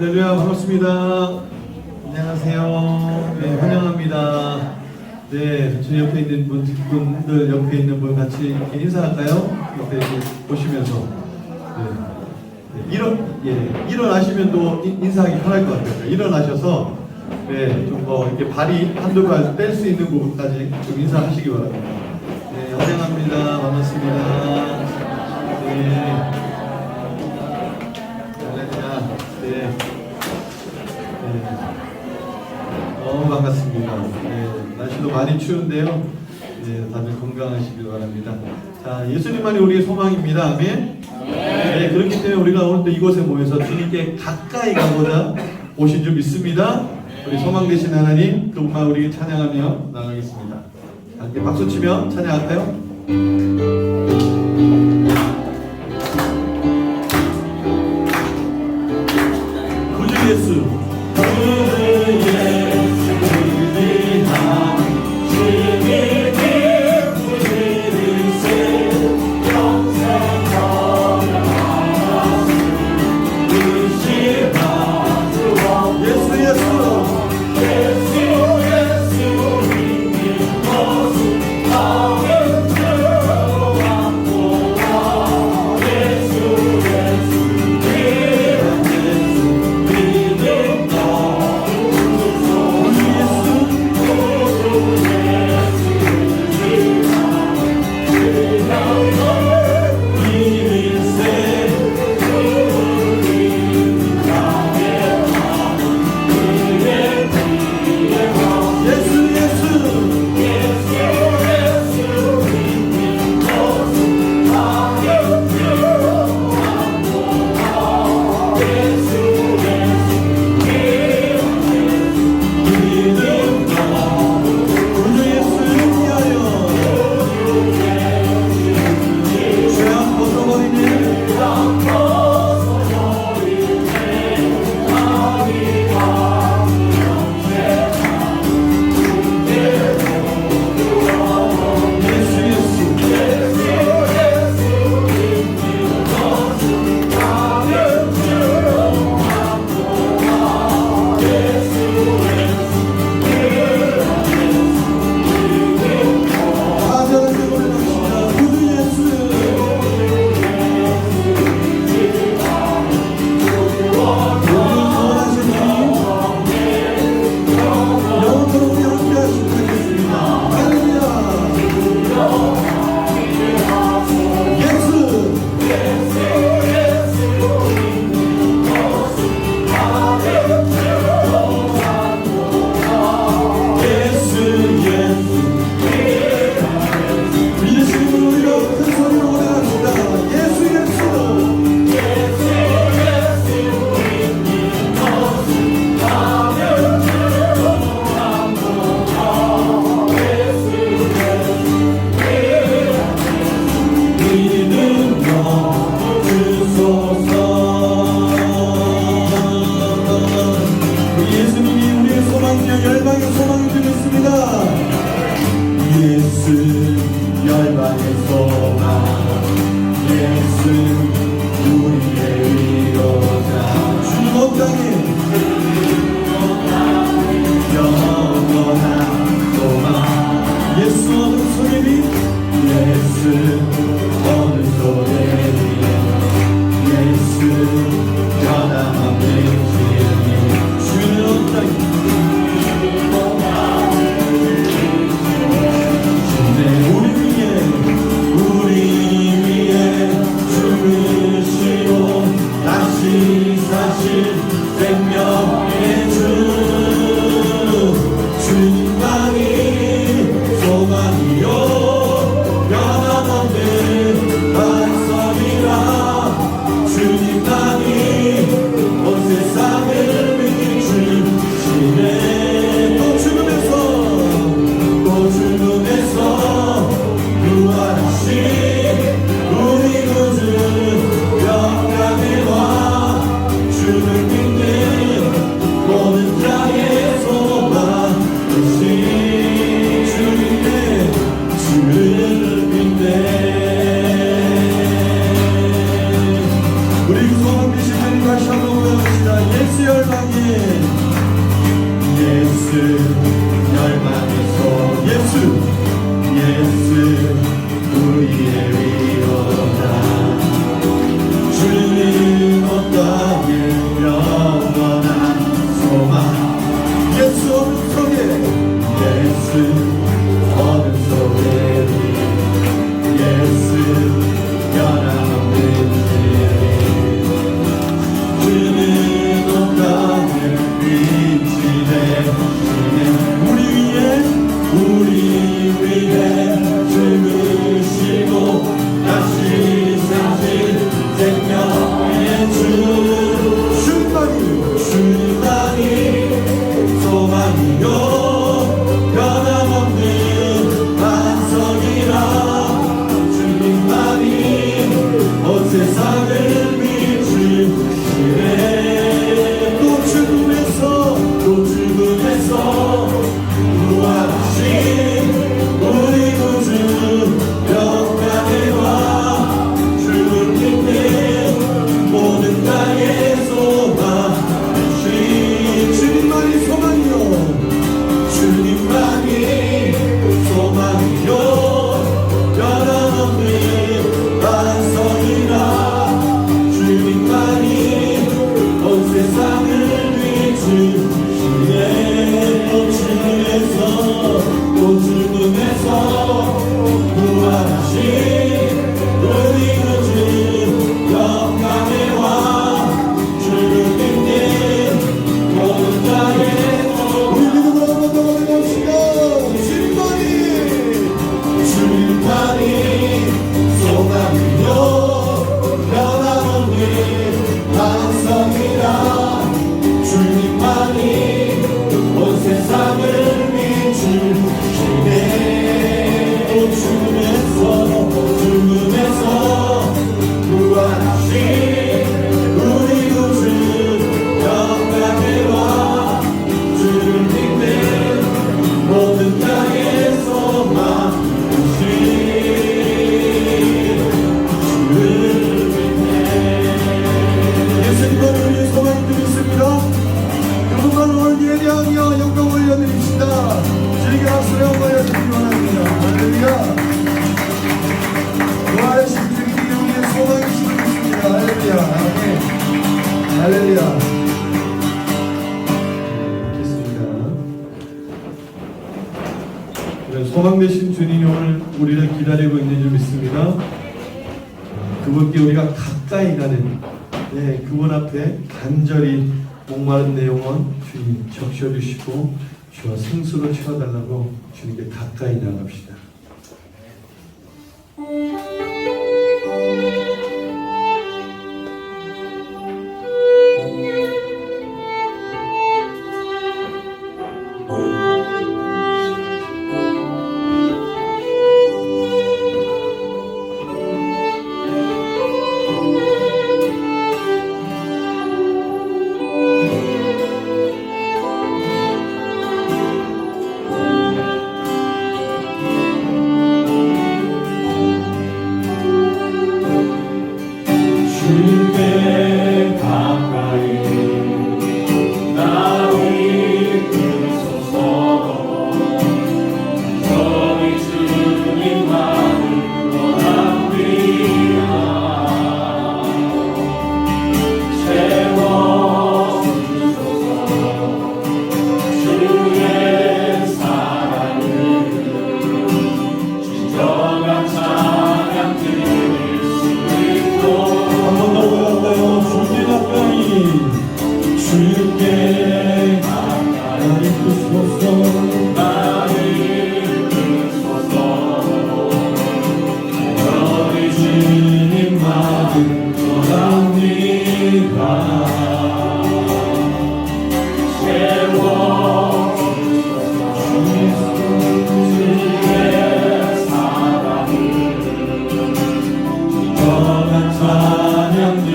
할렐루야, 반갑습니다. 안녕하세요. 네, 환영합니다. 네, 저 옆에 있는 분들, 옆에 있는 분 같이 이렇게 인사할까요? 옆에 이렇게 보시면서. 일어나시면 또 인사하기 편할 것 같아요. 일어나셔서, 네, 좀 뭐 이렇게 발이 한두 발 뗄 수 있는 부분까지 좀 인사하시기 바랍니다. 네, 환영합니다. 반갑습니다. 네. 네. 너무 반갑습니다. 네, 날씨도 많이 추운데요. 네, 다들 건강하시길 바랍니다. 자, 예수님만이 우리의 소망입니다. 아멘. 네, 그렇기 때문에 우리가 오늘도 이곳에 모여서 주님께 가까이 가고자 오신 줄 믿습니다. 우리 소망 되신 하나님, 그분만 우리에게 찬양하며 나가겠습니다. 함께 박수 치며 찬양할까요? 예수 예수 어느 소리 예수 어느 소리 세상을 비추시네. 또 죽음에서 부활하신 우리 구주 영광의 왕 주님 모든 땅의 소망 주님만이 소망이요 주님만이 소망이요 변함없는 반석이라 주님만이 온 세상을 비추시네. 또 죽음에서 부활하신 우리 구주 영광의 왕 주님님 모든 땅에 우리 믿음으로 한번 더 올려봅시다. 주님만이 소망이요 변함없는 반석이라 주님만이 온 세상을 비추시네. 또 죽음에서 부활하신 우리 구주 영광의 왕 주님의 모든 땅의 소망 예수님은 우리의 소망이 있습니다. 그분만 오늘 예배하며 영광 올려드립시다. 주님께 박수를 한번 올려드리기 원합니다. 할렐루야. 부활하신 주님이 우리의 소망이시고 있습니다. 할렐루야. 아멘. 할렐루야. 좋겠습니다. 소망 되신 주님이 오늘 우리를 기다리고 있는 줄 믿습니다. 그분께 우리가 가까이 가는 그분 앞에 간절히 목마른 내 영혼 주님 적셔주시고 주와 생수로 채워달라고 주님께 가까이 나갑시다. 주께 가까이 나 이끌소서. 저희 주님만을 원합니다. 채워주소서. 주의 사랑을 진정한 찬양 드릴 수 있도록 주께 가까이 이끌소서. 나를 이끌소서. 너희 주님만을 원합니다. 채워주소서. 주의 사랑을 진정한 찬양 드릴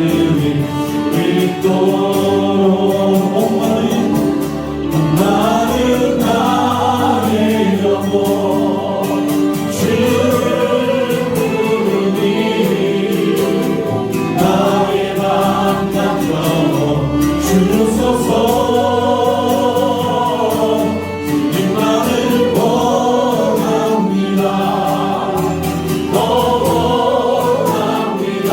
나는 나의 영혼 주를 부르니 나의 반갑던 주소서. 주님만을 원합니다. 원합니다.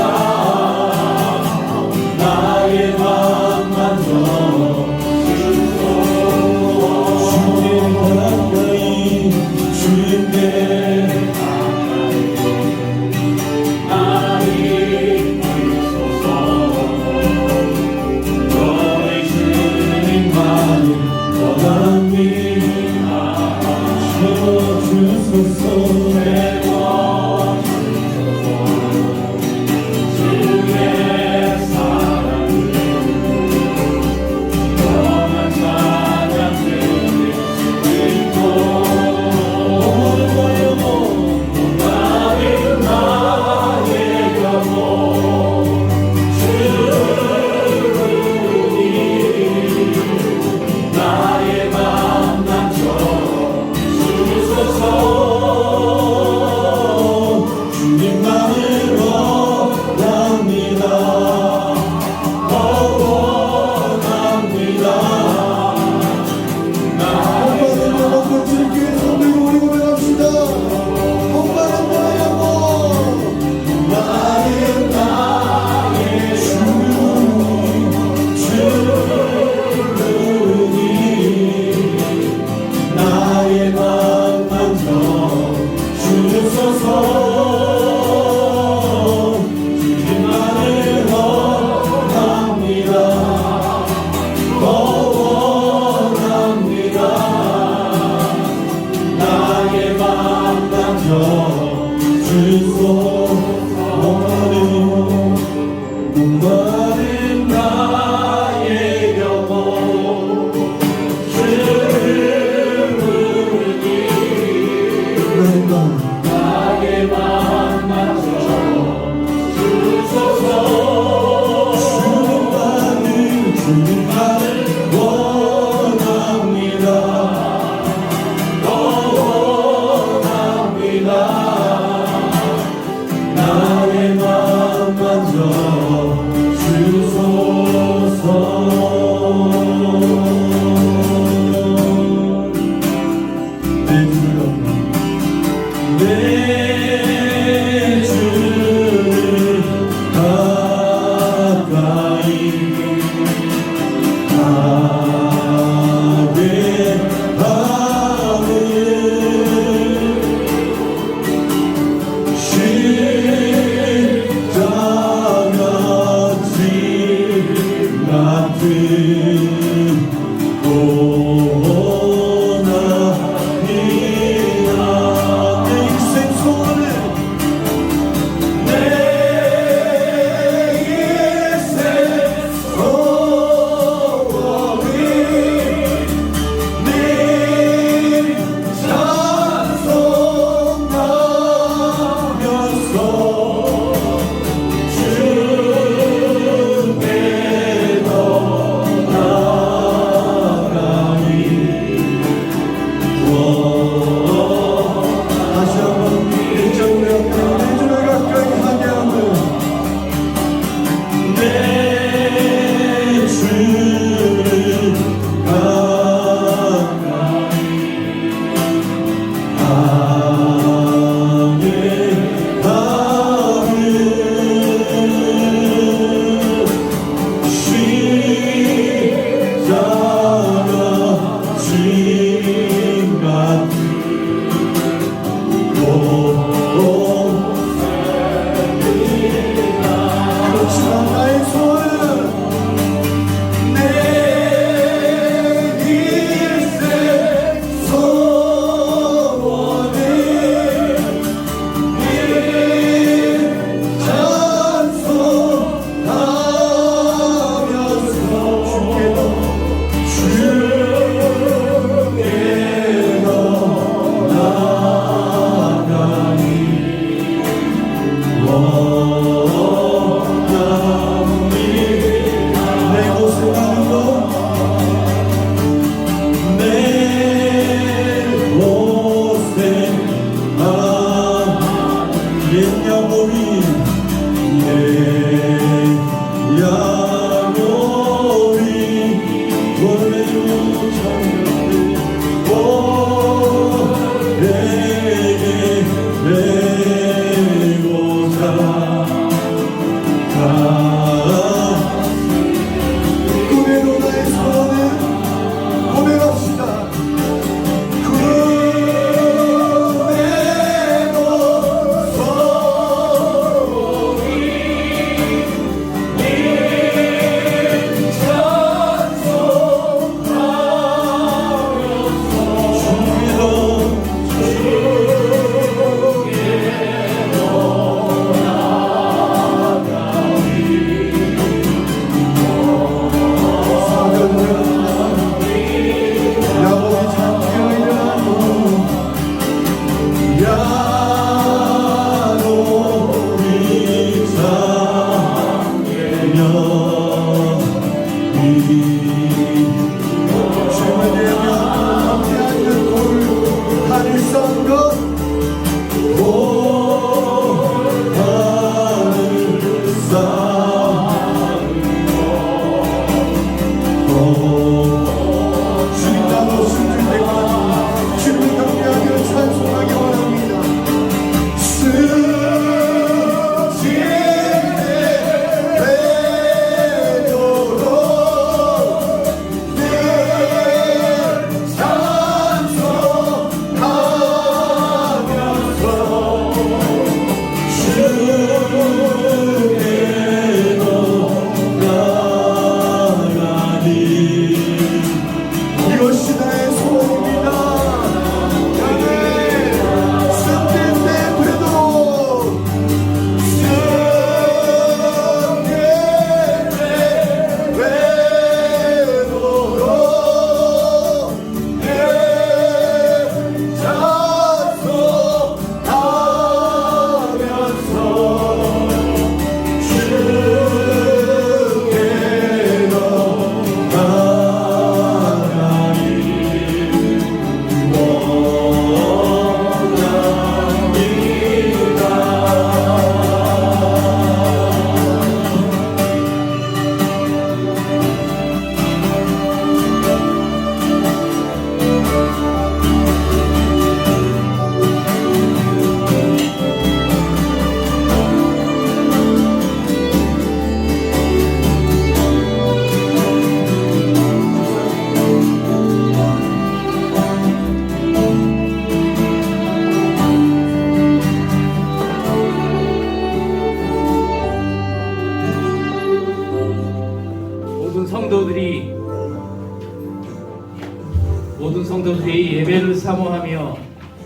성도들이 예배를 사모하며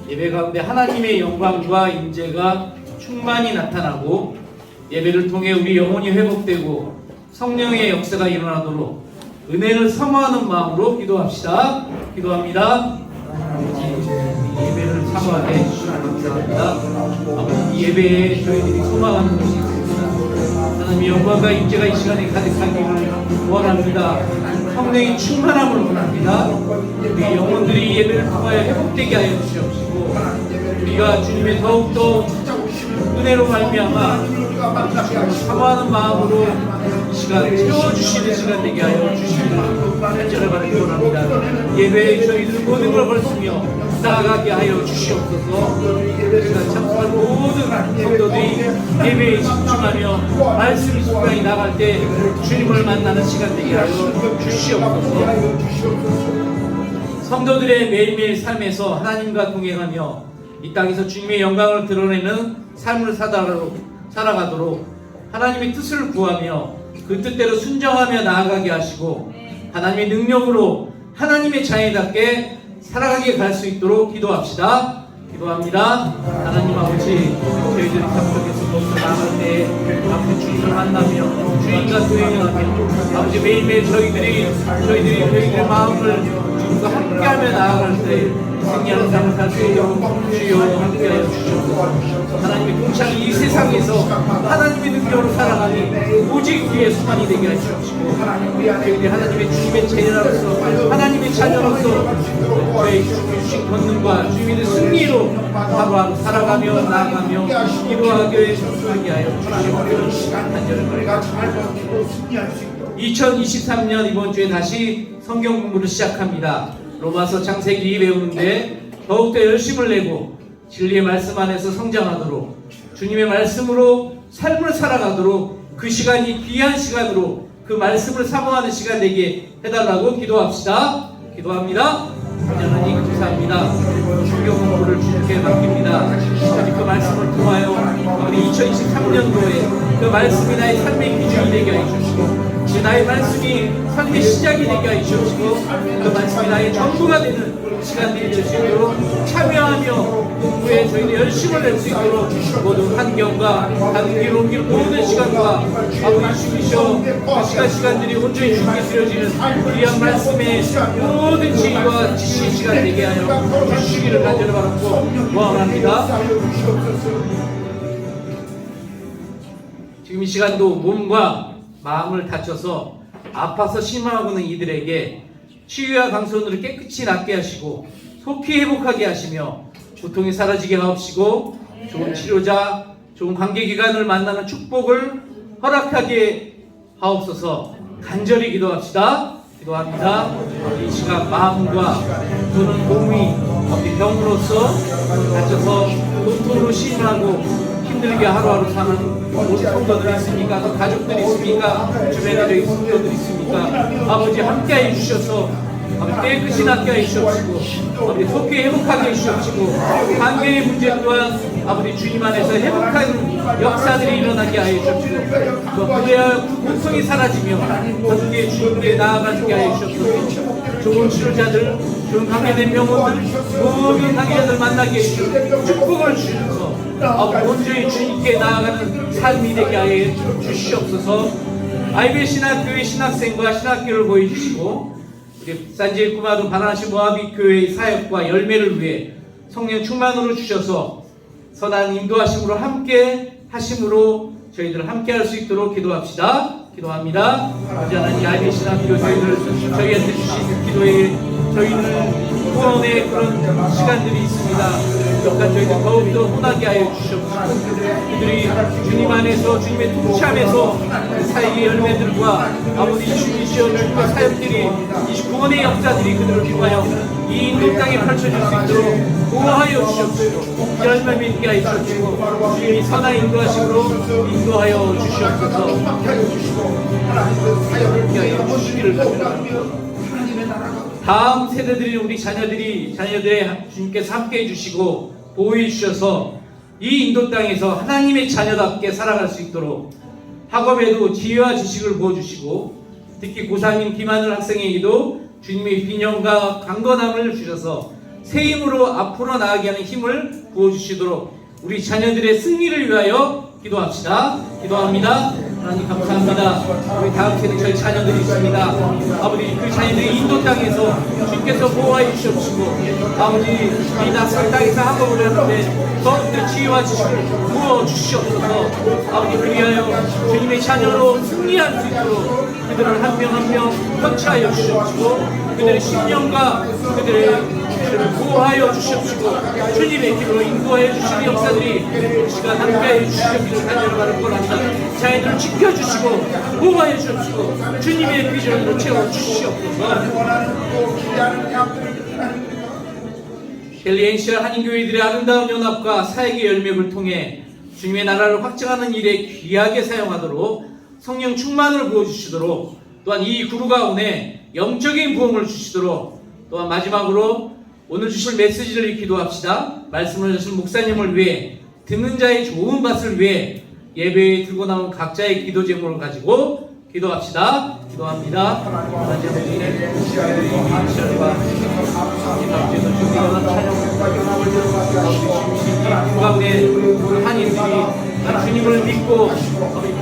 예배 가운데 하나님의 영광과 임재가 충만히 나타나고 예배를 통해 우리 영혼이 회복되고 성령의 역사가 일어나도록 은혜를 사모하는 마음으로 기도합시다. 기도합니다. 예배를 사모하게 해주시면 감사합니다. 이 예배에 저희들이 소망하는 것이 있습니다. 하나님의 영광과 임재가 이 시간에 가득하기를 원합니다. 성령의 충만함을 원합니다. 우리 영혼들이 예배를 통하여 회복되게 하여 주시옵시고 우리가 주님의 더욱더 은혜로 말미암아 사모하는 마음으로 이 시간 채워주시는 시간 되게 하여 주시기를 간절히 바라기 원합니다. 예배에 저희들 모든 걸 걸으며 나아가게 하여 주시옵소서. 시간 참석한 모든 성도들이 예배에 집중하며 말씀이 순간이 나갈 때 주님을 만나는 시간 되게 하여 주시옵소서. 성도들의 매일매일 삶에서 하나님과 동행하며 이 땅에서 주님의 영광을 드러내는 삶을 살아가도록 하나님의 뜻을 구하며 그 뜻대로 순정하며 나아가게 하시고 하나님의 능력으로 하나님의 자녀답게 살아가게 갈 수 있도록 기도합시다. 기도합니다. 하나님 아버지, 저희들이 참석해서 모두 나아갈 때 아버지 주님을 만나며 주님과 동행하며 아버지 매일매일 저희들의 마음을 주님과 함께하며 나아갈 때 승리하는 삶을 살 수 있도록 주여 함께하여 주시옵소서. 하나님의 동창이 이 세상에서 하나님의 능력으로 살아가니 오직 주의 수만이 되게 하시옵시고 저희들이 하나님의 주님의 자녀로서 하나님의 자녀로서 저의 주신 권능과 주님의 승리로 하루하루 살아가며 나아가며 기도하게 하여 주시옵소서. 간절히 바랍니다. 2023년 이번 주에 다시 성경 공부를 시작합니다. 로마서 창세기 배우는데 더욱더 열심을 내고 진리의 말씀 안에서 성장하도록 주님의 말씀으로 삶을 살아가도록 그 시간이 귀한 시간으로 그 말씀을 사모하는 시간 되게 해달라고 기도합시다. 기도합니다. 하나님 감사합니다. 성경 공부를 주님께 맡깁니다. 그 말씀을 통하여 우리 2023년도에 그 말씀이 나의 삶의 기준이 되게 해주시고 나의 말씀이 삶의 시작이 되게 하여 주시고 그 말씀이 나의 전부가 되는 시간들이 될 수 있도록 참여하며 공부에 저희들 열심을 낼 수 있도록 모든 환경과 다른 길 옮길 모든 시간과 아버지 주이셔 그 시간들이 온전히 주께 드려지는 귀한 말씀의 모든 지혜와 지식의 시간 되게 하여 주시기를 간절히 바라고 원합니다. 지금 이 시간도 몸과 마음을 다쳐서 아파서 실망하고는 이들에게 치유와 강선으로 깨끗이 낫게 하시고 속히 회복하게 하시며 고통이 사라지게 하옵시고 좋은 치료자, 좋은 관계기관을 만나는 축복을 허락하게 하옵소서. 간절히 기도합시다. 기도합니다. 이 시간 마음과 또는 몸이 병으로서 다쳐서 고통으로 실망하고 힘들게 하루하루 사는 모든 성도들이 있습니까? 또 가족들이 있습니까? 주변에 성도들이 있습니까? 아버지 함께해 주셔서 아버지 깨끗이 낫게 해 주시옵시고 아버지 속히 회복하게 해 주시옵시고 관계의 문제 또한 아버지 주님 안에서 회복하는 역사들이 일어나게 하여 주시옵시고 그래야 그 고통이 사라지며 함께 주님께 나아가게 하여 주시옵소서. 좋은 치료자들, 좋은 관계된 병원들, 모든 관계자들 만나게 해주시고 축복을 주셔서 아버지 온전히 주님께 나아가는 삶이 되게 하여 주시옵소서. 아이벨 신학교의 신학생과 신학교를 보여주시고 우리 산지의 꾸마도 바나시 모아비 교회의 사역과 열매를 위해 성령 충만으로 주셔서 선한 인도하심으로 함께 하심으로 저희들 함께 할 수 있도록 기도합시다. 기도합니다. 아버지 하나님 아이벨 신학교 저희한테 주신 기도에 저희는 후원의 그런 시간들이 있습니다. 그러니까 저희들 더욱더 혼하게 하여 주시옵소서. 그들이 주님 안에서 주님의 통치함에서 사역의 열매들과 아버지 주님이시여 주님의 사역들이 이 구원의 역사들이 그들을 통하여 이 인도 땅에 펼쳐질 수 있도록 보호하여 주시옵소서. 열매 맺게 하여 주시옵시고 주님이 선한 인도하심으로 인도하여 주시옵소서. 함께 하여 주시기를 바랍니다. 다음 세대들이 우리 자녀들의 주님께서 함께 해주시고 보호해 주셔서 이 인도 땅에서 하나님의 자녀답게 살아갈 수 있도록 학업에도 지혜와 지식을 부어주시고 특히 고3인 김하늘 학생에게도 주님의 빈영과 강건함을 주셔서 새 힘으로 앞으로 나아가게 하는 힘을 부어주시도록 우리 자녀들의 승리를 위하여 기도합시다. 기도합니다. 하나님 감사합니다. 우리 다음 세대 저희 자녀들이 있습니다. 아버지 그 자녀들의 인도 땅에서 주께서 보호하여 주시옵시고 아버지 이 낯선 땅에서 한복을 하는데 더욱더 지혜와 지식을 부어 주시옵소서. 아버지 그리하여 주님의 자녀로 승리할 수 있도록 그들을 한 명 한 명 터치하여 주시옵시고 그들의 심령과 그들을 보호하여 주시옵시고 주님의 힘으로 인도하여 주시는 역사들이 이 시간 함께하여 주시옵기를 간절히 바라옵니다. 자녀들을 지켜주시고 보호하여 주시옵시고 주님의 비전으로 채워주시옵소서. 헬리엔시아 한인교회들의 아름다운 연합과 사역의 열매를 통해 주님의 나라를 확장하는 일에 귀하게 사용하도록 성령 충만을 부어주시도록 또한 이 구루 가운데 영적인 부흥을 주시도록 또한 마지막으로 오늘 주실 메시지를 기도합시다. 말씀을 주신 목사님을 위해 듣는 자의 좋은 맛을 위해 예배에 들고 나온 각자의 기도 제목을 가지고 기도합시다. 기도합니다. 하나님 아버지 가운데 한인들이 주님을 믿고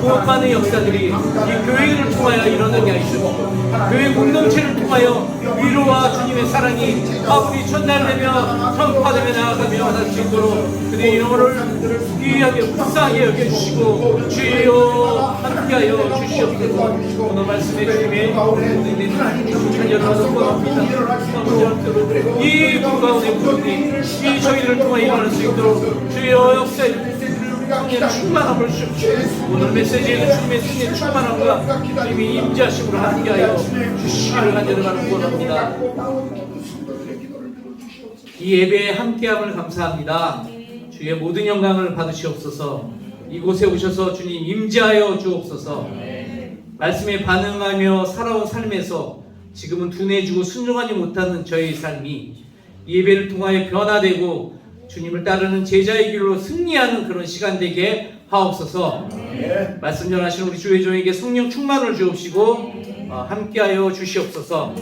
구원받는 역사들이 이 교회를 통하여 일어나게 하시고 교회 공동체를 통하여 위로와 주님의 사랑이 아버지 전달되며 선포되며 나아가며 할 수 있도록 그들의 영혼을 귀하게 불쌍하게 여겨주시고 주여 함께하여 주시옵소서. 오늘 말씀해 주님의 자녀를 선포합니다. 이 가운데 부르니 이 저희들을 통하여 일어날 수 있도록 주여 역사해 주시옵소서. 성령 충만함을 주시옵소서. 오늘 메시지에는 주님의 성령 충만함과 주님의 임재하심으로 함께하여 주시기를 간절히 바랍니다. 이 예배에 함께함을 감사합니다. 주의 모든 영광을 받으시옵소서. 이곳에 오셔서 주님 임재하여 주옵소서. 말씀에 반응하며 살아온 삶에서 지금은 둔해지고 순종하지 못하는 저의 삶이 이 예배를 통하여 변화되고 주님을 따르는 제자의 길로 승리하는 그런 시간 되게 하옵소서. 말씀 전하시는 우리 주의 종에게 성령 충만을 주옵시고 함께하여 주시옵소서.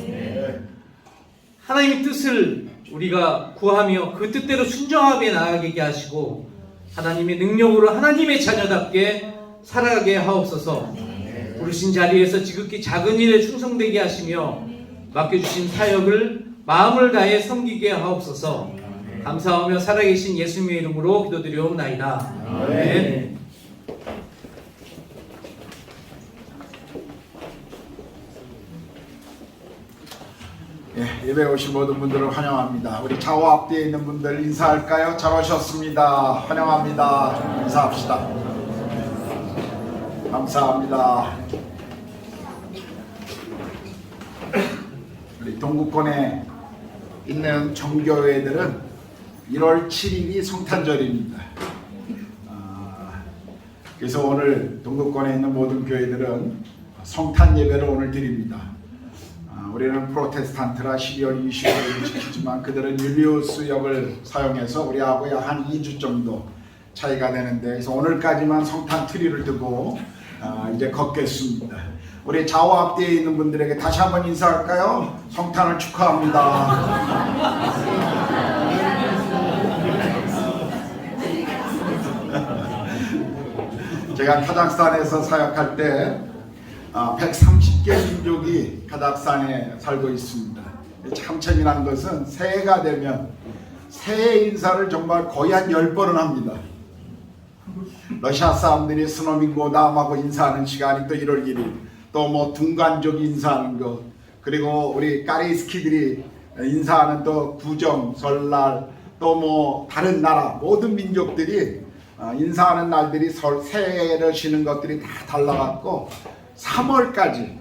하나님의 뜻을 우리가 구하며 그 뜻대로 순종하게 나아가게 하시고 하나님의 능력으로 하나님의 자녀답게 살아가게 하옵소서. 부르신 자리에서 지극히 작은 일에 충성되게 하시며 맡겨주신 사역을 마음을 다해 섬기게 하옵소서. 감사하며 살아계신 예수님의 이름으로 기도드리옵나이다. 아멘. 예, 예배 오신 모든 분들을 환영합니다. 우리 좌우 앞뒤에 있는 분들 인사할까요? 잘 오셨습니다. 환영합니다. 인사합시다. 감사합니다. 우리 동구권에 있는 정교회들은 1월 7일이 성탄절입니다. 그래서 오늘 동구권에 있는 모든 교회들은 성탄 예배를 오늘 드립니다. 우리는 프로테스탄트라 12월 25일을 지키지만 그들은 율리우스 역을 사용해서 우리하고 약 한 2주 정도 차이가 되는데 그래서 오늘까지만 성탄 트리를 두고 이제 걷겠습니다. 우리 좌우 앞뒤에 있는 분들에게 다시 한번 인사할까요? 성탄을 축하합니다. 제가 카자흐스탄에서 사역할 때 130개 민족이 카자흐스탄에 살고 있습니다. 참 재미난 것은 새해가 되면 새해 인사를 정말 거의 한 10번은 합니다. 러시아 사람들이 스노민고 남하고 인사하는 시간이 또 1월 1일, 또 뭐 둥간족 인사하는 것, 그리고 우리 까리스키들이 인사하는 또 구정, 설날, 또 뭐 다른 나라 모든 민족들이 인사하는 날들이 새해를 쉬는 것들이 다 달라갖고 3월까지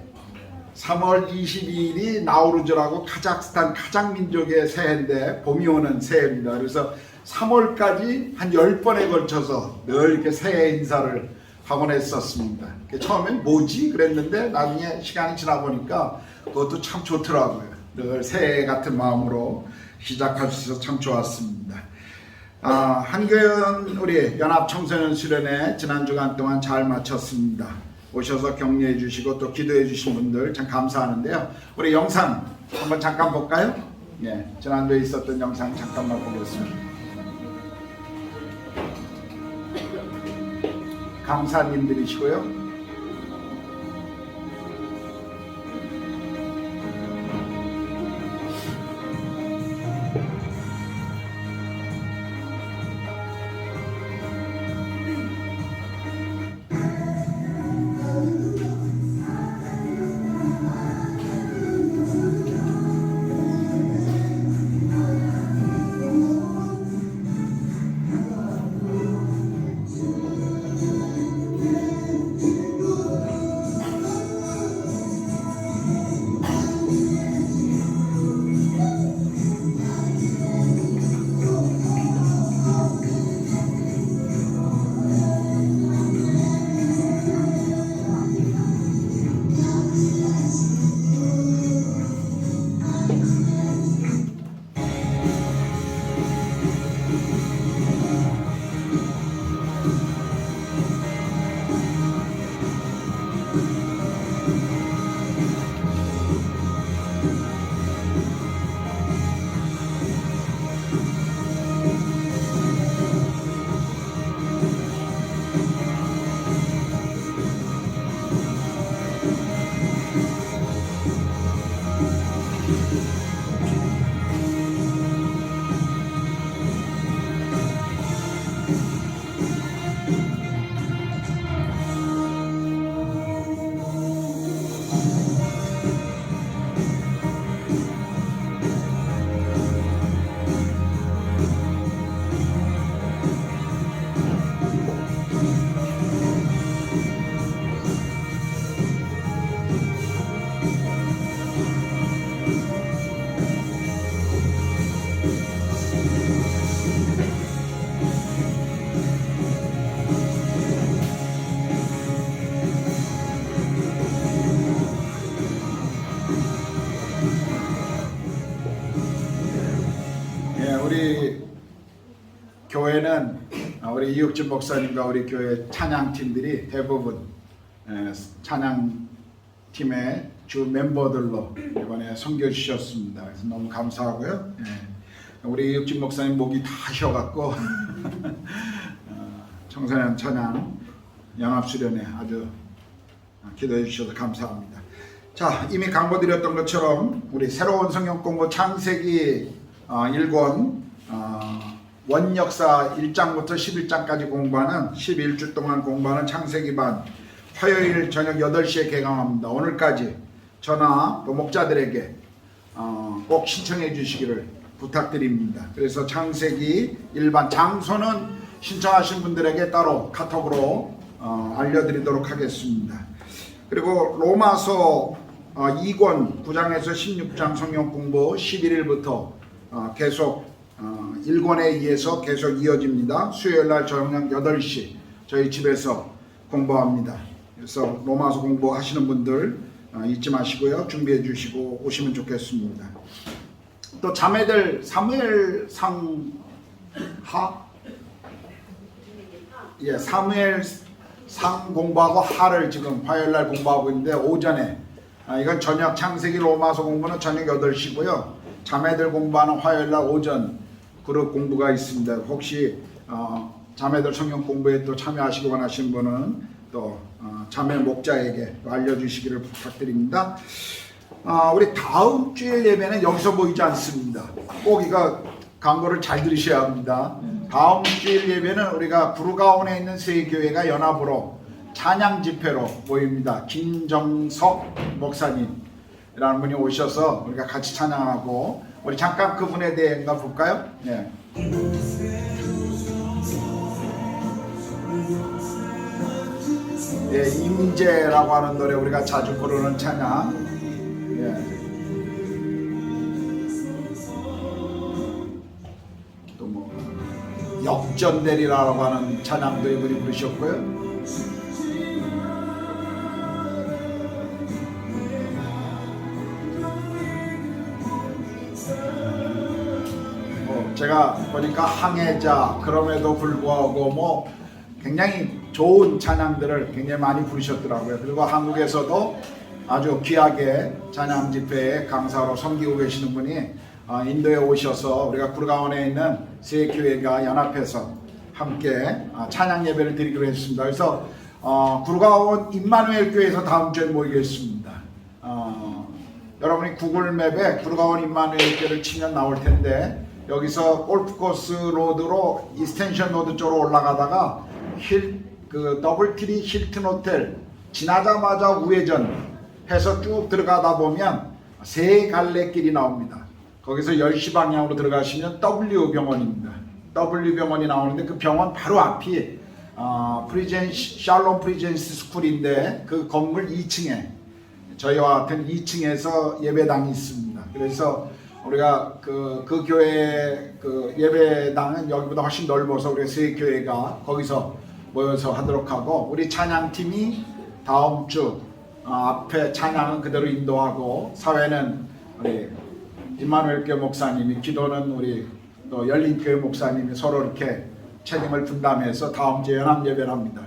3월 22일이 나우루즈라고 카자흐스탄 카자흐민족의 새해인데 봄이 오는 새해입니다. 그래서 3월까지 한 10번에 걸쳐서 늘 이렇게 새해 인사를 하곤 했었습니다. 처음엔 뭐지? 그랬는데 나중에 시간이 지나 보니까 그것도 참 좋더라고요. 늘 새해 같은 마음으로 시작할 수 있어서 참 좋았습니다. 한교연 우리 연합청소년 수련회 지난 주간 동안 잘 마쳤습니다. 오셔서 격려해 주시고 또 기도해 주신 분들 참 감사하는데요. 우리 영상 한번 잠깐 볼까요? 예, 지난주에 있었던 영상 잠깐만 보겠습니다. 강사님들이시고요. 우리 교회는 우리 이육진 목사님과 우리 교회 찬양팀들이 대부분 찬양팀의 주 멤버들로 이번에 섬겨주셨습니다. 그래서 너무 감사하고요. 우리 이육진 목사님 목이 다 쉬어갖고 청소년 찬양 연합수련회 아주 기도해 주셔서 감사합니다. 자, 이미 강조드렸던 것처럼 우리 새로운 성경 공부 창세기 1권 원역사 1장부터 11장까지 공부하는 11주 동안 공부하는 창세기반 화요일 저녁 8시에 개강합니다. 오늘까지 저나 또 목자들에게 꼭 신청해 주시기를 부탁드립니다. 그래서 창세기 일반 장소는 신청하신 분들에게 따로 카톡으로 알려드리도록 하겠습니다. 그리고 로마서 2권 9장에서 16장 성경 공부 11일부터 계속 1권에 의해서 계속 이어집니다. 수요일날 저녁 8시 저희 집에서 공부합니다. 그래서 로마서 공부하시는 분들 잊지 마시고요. 준비해 주시고 오시면 좋겠습니다. 또 자매들 사무엘상 공부하고 하를 지금 화요일날 공부하고 있는데 오전에 이건 저녁 창세기 로마서 공부는 저녁 8시고요. 자매들 공부하는 화요일날 오전 그룹 공부가 있습니다. 혹시 자매들 성경 공부에 또 참여하시기 원하시는 분은 또 자매 목자에게 알려주시기를 부탁드립니다. 우리 다음 주일 예배는 여기서 보이지 않습니다. 꼭 이거 광고를 잘 들으셔야 합니다. 다음 주일 예배는 우리가 구루가온에 있는 세 교회가 연합으로 찬양 집회로 모입니다. 김정석 목사님이라는 분이 오셔서 우리가 같이 찬양하고 우리 잠깐 그분에 대해 볼까요? 네. 예, 임재라고 하는 노래 우리가 자주 부르는 찬양. 예. 또 뭐 역전되리라고 하는 찬양도 이분이 부르셨고요. 제가 보니까 항해자 그럼에도 불구하고 뭐 굉장히 좋은 찬양들을 굉장히 많이 부르셨더라고요. 그리고 한국에서도 아주 귀하게 찬양 집회에 강사로 섬기고 계시는 분이 인도에 오셔서 우리가 구르가온에 있는 세 교회가 연합해서 함께 찬양 예배를 드리기로 했습니다. 그래서 구르가온 임마누엘 교회에서 다음 주에 모이겠습니다. 여러분이 구글맵에 구르가온 임마누엘 교회를 치면 나올 텐데, 여기서 골프코스 로드로 이스텐션 로드 쪽으로 올라가다가 더블트리 힐튼 호텔 지나자마자 우회전 해서 쭉 들어가다 보면 세 갈래길이 나옵니다. 거기서 10시 방향으로 들어가시면 W 병원입니다. W 병원이 나오는데 그 병원 바로 앞이 샬롬 프리젠스 스쿨인데, 그 건물 2층에 저희와 같은 2층에서 예배당이 있습니다. 그래서 우리가 그 교회 그 예배당은 여기보다 훨씬 넓어서 우리 세 교회가 거기서 모여서 하도록 하고, 우리 찬양팀이 다음 주 앞에 찬양은 그대로 인도하고, 사회는 우리 임마누엘 교회 목사님이, 기도는 우리 또 열린교회 목사님이 서로 이렇게 책임을 분담해서 다음 주에 연합 예배를 합니다.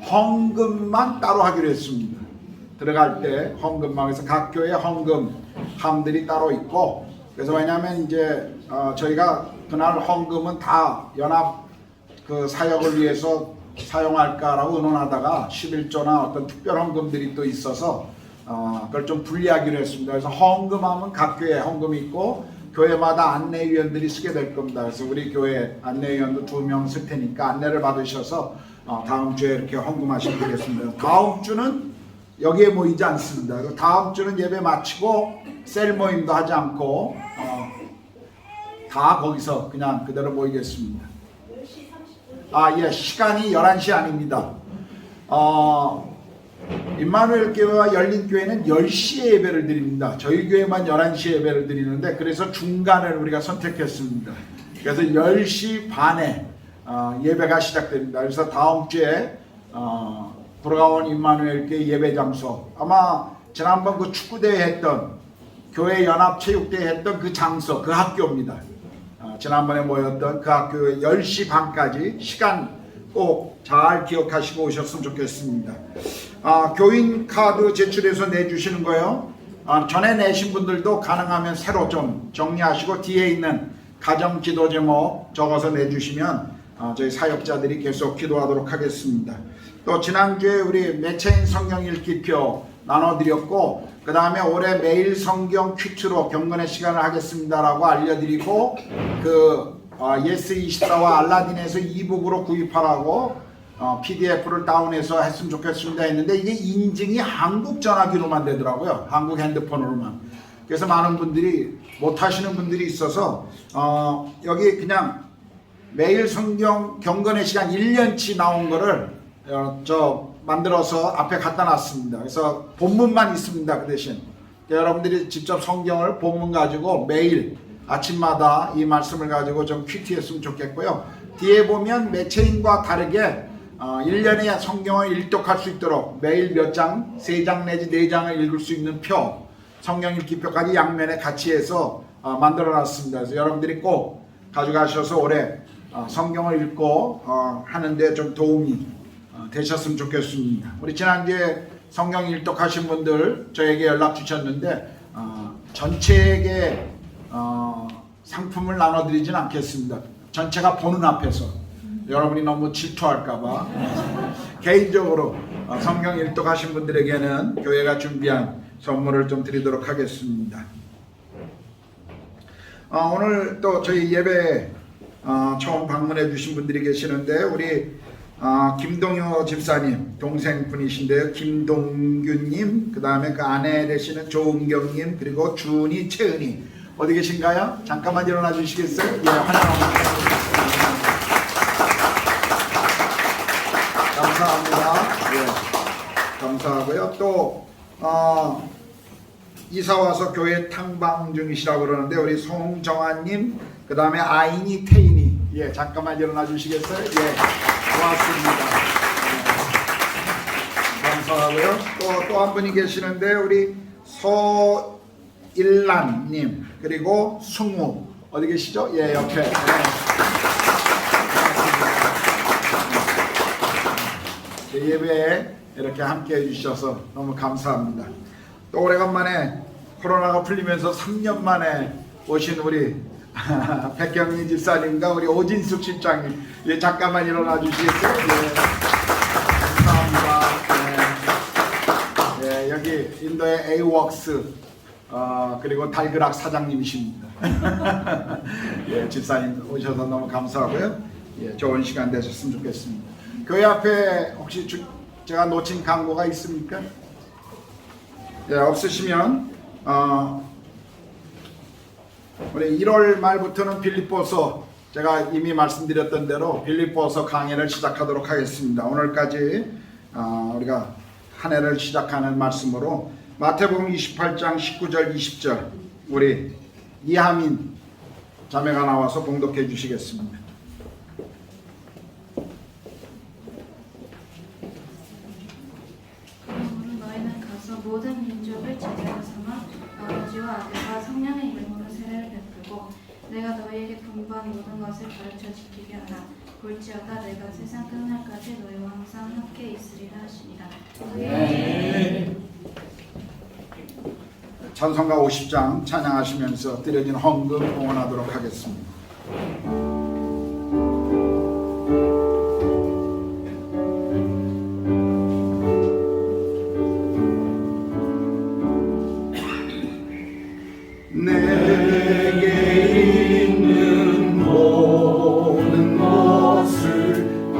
헌금만 따로 하기로 했습니다. 들어갈 때 헌금망에서 각 교회 헌금함들이 따로 있고, 그래서 왜냐하면 이제 저희가 그날 헌금은 다 연합 그 사역을 위해서 사용할까라고 의논하다가 11조나 어떤 특별 헌금들이 또 있어서 그걸 좀 분리하기로 했습니다. 그래서 헌금하면 각 교회에 헌금이 있고 교회마다 안내위원들이 쓰게 될 겁니다. 그래서 우리 교회 안내위원도 2명 쓸 테니까 안내를 받으셔서 다음 주에 이렇게 헌금하시면 되겠습니다. 다음 주는 여기에 모이지 않습니다. 다음 주는 예배 마치고 셀 모임도 하지 않고 다 거기서 그냥 그대로 모이겠습니다. 예, 시간이 11시 아닙니다. 임마누엘 교회와 열린교회는 10시에 예배를 드립니다. 저희 교회만 11시에 예배를 드리는데, 그래서 중간을 우리가 선택했습니다. 그래서 10시 반에 예배가 시작됩니다. 그래서 다음 주에 구르가온 임마누엘 교회 예배 장소, 아마 지난번 그 축구대회 했던 교회 연합 체육대회 했던 그 장소, 그 학교입니다. 지난번에 모였던 그 학교에 10시 반까지 시간 꼭 잘 기억하시고 오셨으면 좋겠습니다. 교인 카드 제출해서 내주시는 거요. 전에 내신 분들도 가능하면 새로 좀 정리하시고 뒤에 있는 가정 기도 제목 적어서 내주시면 저희 사역자들이 계속 기도하도록 하겠습니다. 또 지난주에 우리 매체인 성경 읽기표 나눠드렸고, 그 다음에 올해 매일 성경 퀴즈로 경건의 시간을 하겠습니다라고 알려드리고, 예스24와 알라딘에서 이북으로 구입하라고 PDF를 다운해서 했으면 좋겠습니다 했는데, 이게 인증이 한국 전화기로만 되더라고요. 한국 핸드폰으로만. 그래서 많은 분들이 못하시는 분들이 있어서 여기 그냥 매일 성경 경건의 시간 1년치 나온 거를 만들어서 앞에 갖다 놨습니다. 그래서 본문만 있습니다. 그 대신 여러분들이 직접 성경을 본문 가지고 매일 아침마다 이 말씀을 가지고 좀 큐티했으면 좋겠고요. 뒤에 보면 매체인과 다르게 1년에 성경을 일독할 수 있도록 매일 몇 장, 3장 내지 4장을 읽을 수 있는 표, 성경 읽기표까지 양면에 같이 해서 만들어 놨습니다. 그래서 여러분들이 꼭 가져가셔서 올해 성경을 읽고 하는데 좀 도움이 되셨으면 좋겠습니다. 우리 지난주에 성경 일독하신 분들 저에게 연락 주셨는데 전체에게 상품을 나눠드리진 않겠습니다. 전체가 보는 앞에서 여러분이 너무 질투할까봐 개인적으로 성경 일독하신 분들에게는 교회가 준비한 선물을 좀 드리도록 하겠습니다. 오늘 또 저희 예배 처음 방문해 주신 분들이 계시는데, 우리 김동효 집사님 동생분이신데요. 김동규님, 그 다음에 그 아내 되시는 조은경님, 그리고 준이, 채은이 어디 계신가요? 잠깐만 일어나 주시겠어요? 예, 환영합니다. 감사합니다. 예, 감사하고요. 또 이사 와서 교회 탕방 중이시라고 그러는데, 우리 송정아님, 그 다음에 아인이, 태인이, 예, 잠깐만 일어나 주시겠어요? 예, 고맙습니다. 감사하고요. 또 한 분이 계시는데, 우리 서일란님, 그리고 승우 어디 계시죠? 예, 옆에. 네. 예배에 이렇게 함께 해주셔서 너무 감사합니다. 또 오래간만에 코로나가 풀리면서 3년 만에 오신 우리 백경리 집사님과 우리 오진숙 실장님, 예, 잠깐만 일어나 주시겠어요? 예. 감사합니다. 예. 예, 여기 인도의 에이웍스 그리고 달그락 사장님이십니다. 예, 집사님 오셔서 너무 감사하고요. 예, 좋은 시간 되셨으면 좋겠습니다. 교회 앞에 혹시 제가 놓친 광고가 있습니까? 예, 없으시면 우리 1월 말부터는 빌립보서, 제가 이미 말씀드렸던 대로 빌립보서 강해를 시작하도록 하겠습니다. 오늘까지 우리가 한 해를 시작하는 말씀으로 마태복음 28장 19절 20절 우리 이하민 자매가 나와서 봉독해 주시겠습니다. 너희는 가서 모든 민족을 제자로 삼아 아버지와 아들과 성령의 이름으로 세례를 베풀고 내가 너희에게 분부한 모든 것을 가르쳐 지키게 하라. 볼지어다 내가 세상 끝날까지 너희와 항상 함께 있으리라 하시니라. 네. 찬송가 50장 찬양하시면서 드려진 헌금 봉헌하도록 하겠습니다. 내게 있는 모든 것을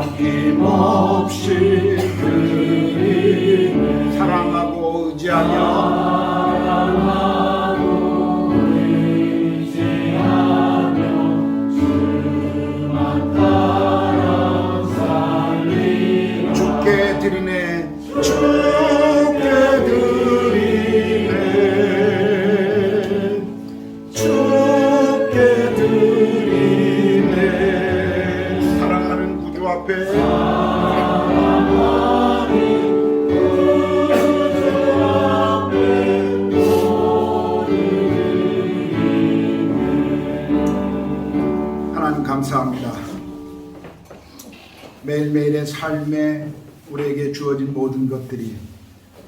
아낌없이 드리네. 사랑하고 의지하며 주께 드리네. 주께 드리네. 주께 드리네. 사랑하는 구주 앞에 하나님 감사합니다. 매일매일의 삶에 우리에게 주어진 모든 것들이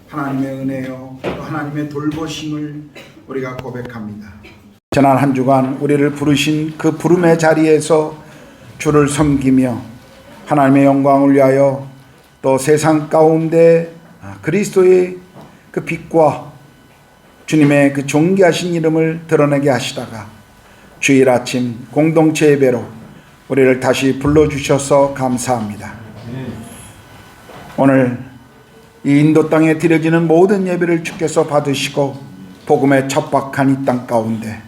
하나님의 은혜요 또 하나님의 돌보심을 우리가 고백합니다. 지난 한 주간 우리를 부르신 그 부름의 자리에서 주를 섬기며 하나님의 영광을 위하여 또 세상 가운데 그리스도의 그 빛과 주님의 그 존귀하신 이름을 드러내게 하시다가 주일 아침 공동체 예배로 우리를 다시 불러주셔서 감사합니다. 오늘 이 인도 땅에 드려지는 모든 예배를 주께서 받으시고 복음에 척박한 이 땅 가운데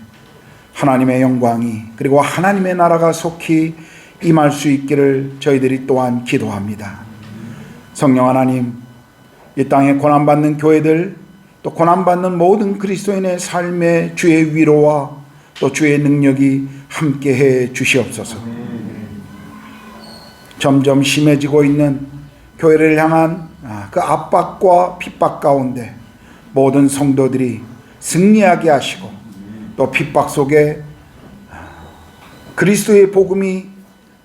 하나님의 영광이 그리고 하나님의 나라가 속히 임할 수 있기를 저희들이 또한 기도합니다. 성령 하나님, 이 땅에 고난받는 교회들 또 고난받는 모든 그리스도인의 삶에 주의 위로와 또 주의 능력이 함께해 주시옵소서. 점점 심해지고 있는 교회를 향한 그 압박과 핍박 가운데 모든 성도들이 승리하게 하시고 또 핍박 속에 그리스도의 복음이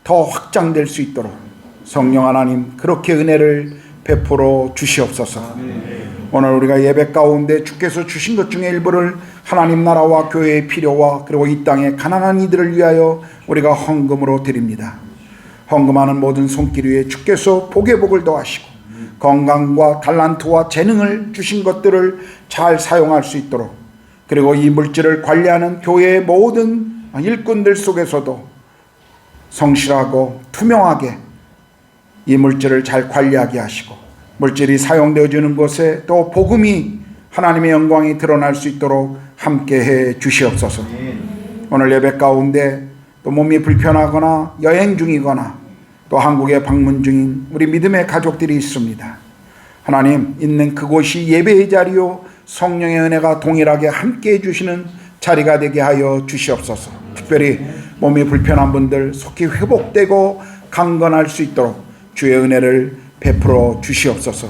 더 확장될 수 있도록 성령 하나님 그렇게 은혜를 베풀어 주시옵소서. 오늘 우리가 예배 가운데 주께서 주신 것 중에 일부를 하나님 나라와 교회의 필요와 그리고 이 땅의 가난한 이들을 위하여 우리가 헌금으로 드립니다. 헌금하는 모든 손길 위에 주께서 복의 복을 더하시고 건강과 달란트와 재능을 주신 것들을 잘 사용할 수 있도록 그리고 이 물질을 관리하는 교회의 모든 일꾼들 속에서도 성실하고 투명하게 이 물질을 잘 관리하게 하시고 물질이 사용되어지는 곳에 또 복음이 하나님의 영광이 드러날 수 있도록 함께해 주시옵소서. 오늘 예배 가운데 또 몸이 불편하거나 여행 중이거나 또 한국에 방문 중인 우리 믿음의 가족들이 있습니다. 하나님, 있는 그곳이 예배의 자리요 성령의 은혜가 동일하게 함께해 주시는 자리가 되게 하여 주시옵소서. 특별히 몸이 불편한 분들 속히 회복되고 강건할 수 있도록 주의 은혜를 베풀어 주시옵소서.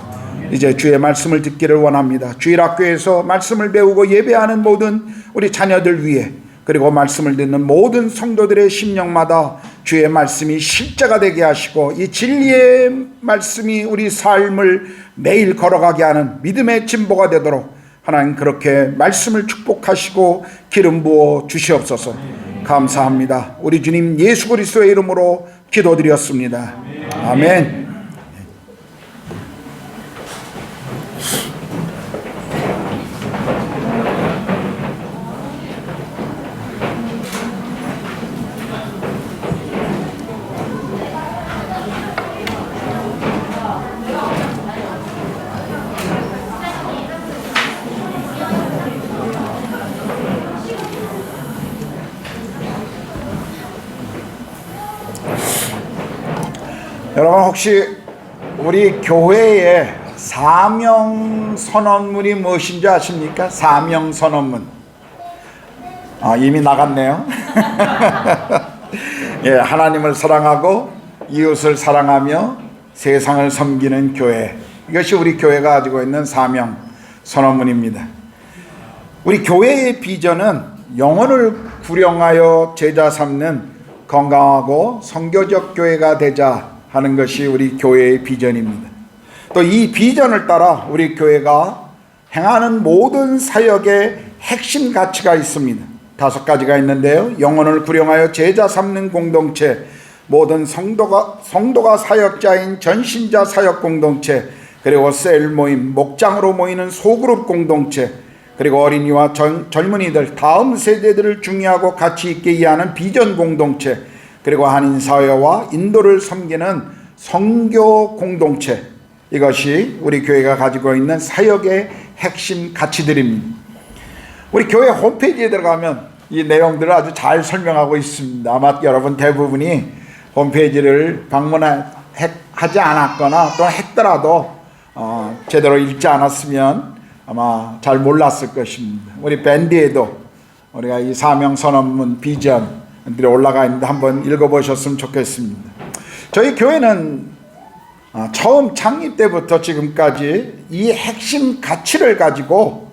이제 주의 말씀을 듣기를 원합니다. 주일학교에서 말씀을 배우고 예배하는 모든 우리 자녀들 위해 그리고 말씀을 듣는 모든 성도들의 심령마다 주의 말씀이 실제가 되게 하시고 이 진리의 말씀이 우리 삶을 매일 걸어가게 하는 믿음의 진보가 되도록 하나님 그렇게 말씀을 축복하시고 기름 부어 주시옵소서. 감사합니다. 우리 주님 예수 그리스도의 이름으로 기도드렸습니다. 아멘. 여러분 혹시 우리 교회의 사명 선언문이 무엇인지 아십니까? 사명 선언문. 이미 나갔네요. 예, 하나님을 사랑하고 이웃을 사랑하며 세상을 섬기는 교회. 이것이 우리 교회가 가지고 있는 사명 선언문입니다. 우리 교회의 비전은 영혼을 구령하여 제자 삼는 건강하고 선교적 교회가 되자 하는 것이 우리 교회의 비전입니다. 또 이 비전을 따라 우리 교회가 행하는 모든 사역의 핵심 가치가 있습니다. 5가지가 있는데요. 영혼을 구령하여 제자 삼는 공동체, 모든 성도가 사역자인 전신자 사역 공동체, 그리고 셀 모임, 목장으로 모이는 소그룹 공동체, 그리고 어린이와 젊은이들, 다음 세대들을 중요하고 가치 있게 이해하는 비전 공동체, 그리고 한인사회와 인도를 섬기는 선교 공동체, 이것이 우리 교회가 가지고 있는 사역의 핵심 가치들입니다. 우리 교회 홈페이지에 들어가면 이 내용들을 아주 잘 설명하고 있습니다. 아마 여러분 대부분이 홈페이지를 방문하지 않았거나 또 했더라도 제대로 읽지 않았으면 아마 잘 몰랐을 것입니다. 우리 밴드에도 우리가 이 사명선언문 비전들이 올라가 있는데 한번 읽어보셨으면 좋겠습니다. 저희 교회는 처음 창립 때부터 지금까지 이 핵심 가치를 가지고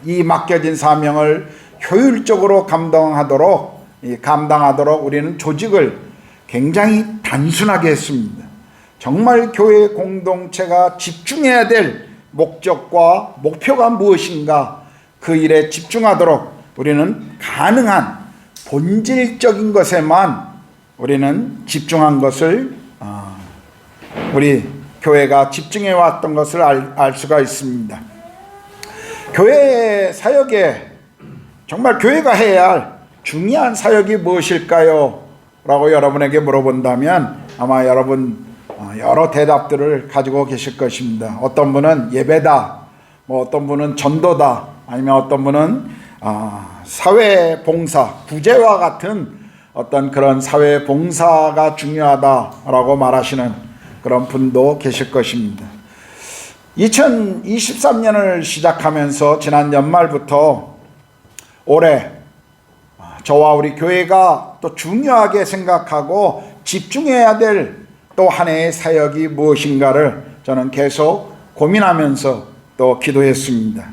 이 맡겨진 사명을 효율적으로 감당하도록 우리는 조직을 굉장히 단순하게 했습니다. 정말 교회 공동체가 집중해야 될 목적과 목표가 무엇인가 그 일에 집중하도록 우리는 가능한 본질적인 것에만 우리는 집중한 것을 우리 교회가 집중해 왔던 것을 알 수가 있습니다. 교회 사역에 정말 교회가 해야 할 중요한 사역이 무엇일까요? 라고 여러분에게 물어본다면 아마 여러분 여러 대답들을 가지고 계실 것입니다. 어떤 분은 예배다, 어떤 분은 전도다, 아니면 어떤 분은 사회 봉사, 구제와 같은 어떤 그런 사회 봉사가 중요하다라고 말하시는 그런 분도 계실 것입니다. 2023년을 시작하면서 지난 연말부터 올해 저와 우리 교회가 또 중요하게 생각하고 집중해야 될 또 한 해의 사역이 무엇인가를 저는 계속 고민하면서 또 기도했습니다.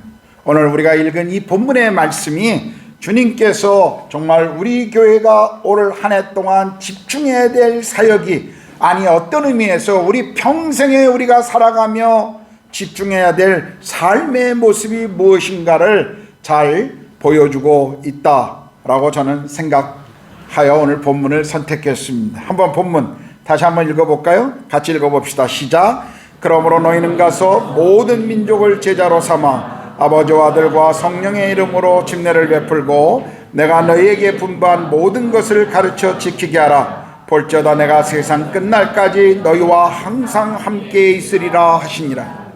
오늘 우리가 읽은 이 본문의 말씀이 주님께서 정말 우리 교회가 올 한 해 동안 집중해야 될 사역이 어떤 의미에서 우리 평생에 우리가 살아가며 집중해야 될 삶의 모습이 무엇인가를 잘 보여주고 있다라고 저는 생각하여 오늘 본문을 선택했습니다. 한번 본문 다시 한번 읽어볼까요? 같이 읽어봅시다. 시작. 그러므로 너희는 가서 모든 민족을 제자로 삼아 아버지와 아들과 성령의 이름으로 집례를 베풀고 내가 너희에게 분부한 모든 것을 가르쳐 지키게 하라. 볼지어다 내가 세상 끝날까지 너희와 항상 함께 있으리라 하시니라.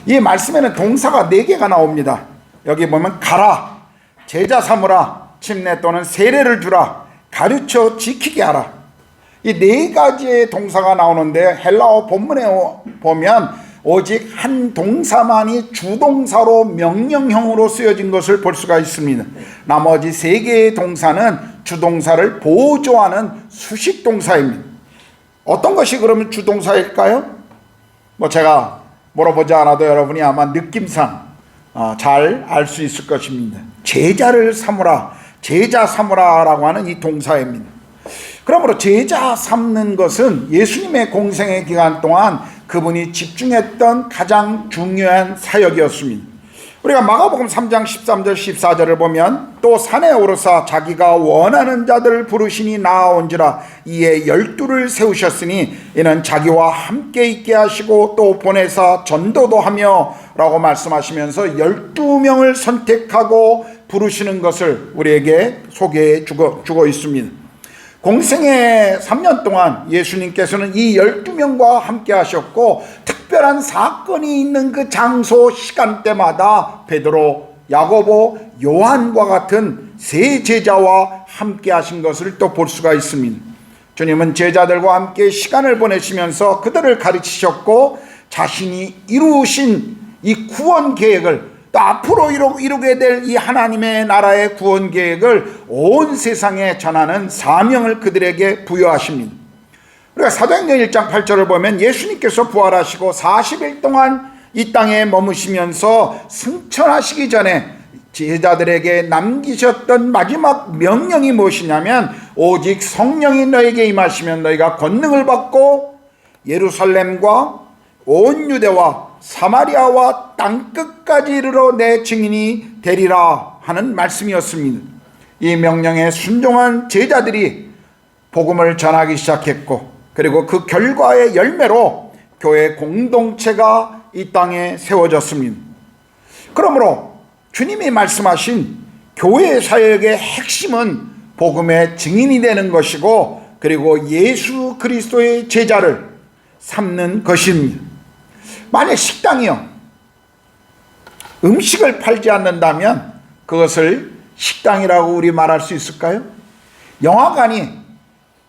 이 말씀에는 동사가 4개가 나옵니다. 여기 보면 가라, 제자 삼으라, 침례 또는 세례를 주라, 가르쳐 지키게 하라. 이 4가지의 동사가 나오는데 헬라어 본문에 보면 오직 한 동사만이 주동사로 명령형으로 쓰여진 것을 볼 수가 있습니다. 나머지 3개의 동사는 주동사를 보조하는 수식동사입니다. 어떤 것이 그러면 주동사일까요? 제가 물어보지 않아도 여러분이 아마 느낌상 잘 알 수 있을 것입니다. 제자를 삼으라, 제자 삼으라 라고 하는 이 동사입니다. 그러므로 제자 삼는 것은 예수님의 공생의 기간 동안 그분이 집중했던 가장 중요한 사역이었습니다. 우리가 마가복음 3장 13절 14절을 보면 또 산에 오르사 자기가 원하는 자들을 부르시니 나아온지라 이에 12를 세우셨으니 이는 자기와 함께 있게 하시고 또 보내사 전도도 하며 라고 말씀하시면서 12명을 선택하고 부르시는 것을 우리에게 소개해 주고 있습니다. 공생의 3년 동안 예수님께서는 이 12명과 함께 하셨고 특별한 사건이 있는 그 장소 시간대마다 베드로, 야고보, 요한과 같은 세 제자와 함께 하신 것을 또 볼 수가 있습니다. 주님은 제자들과 함께 시간을 보내시면서 그들을 가르치셨고 자신이 이루신 이 구원 계획을 또 앞으로 이루게 될 이 하나님의 나라의 구원 계획을 온 세상에 전하는 사명을 그들에게 부여하십니다. 우리가 사도행전 1장 8절을 보면 예수님께서 부활하시고 40일 동안 이 땅에 머무시면서 승천하시기 전에 제자들에게 남기셨던 마지막 명령이 무엇이냐면 오직 성령이 너에게 임하시면 너희가 권능을 받고 예루살렘과 온 유대와 사마리아와 땅끝까지 이르러 내 증인이 되리라 하는 말씀이었습니다. 이 명령에 순종한 제자들이 복음을 전하기 시작했고 그리고 그 결과의 열매로 교회 공동체가 이 땅에 세워졌습니다. 그러므로 주님이 말씀하신 교회 사역의 핵심은 복음의 증인이 되는 것이고 그리고 예수 그리스도의 제자를 삼는 것입니다. 만약 식당이요 음식을 팔지 않는다면 그것을 식당이라고 우리 말할 수 있을까요? 영화관이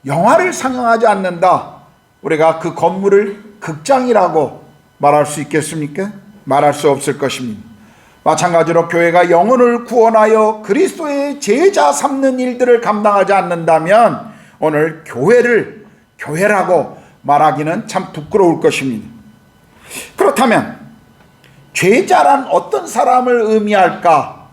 영화를 상영하지 않는다, 우리가 그 건물을 극장이라고 말할 수 있겠습니까? 말할 수 없을 것입니다. 마찬가지로 교회가 영혼을 구원하여 그리스도의 제자 삼는 일들을 감당하지 않는다면 오늘 교회를 교회라고 말하기는 참 부끄러울 것입니다. 그렇다면 제자란 어떤 사람을 의미할까?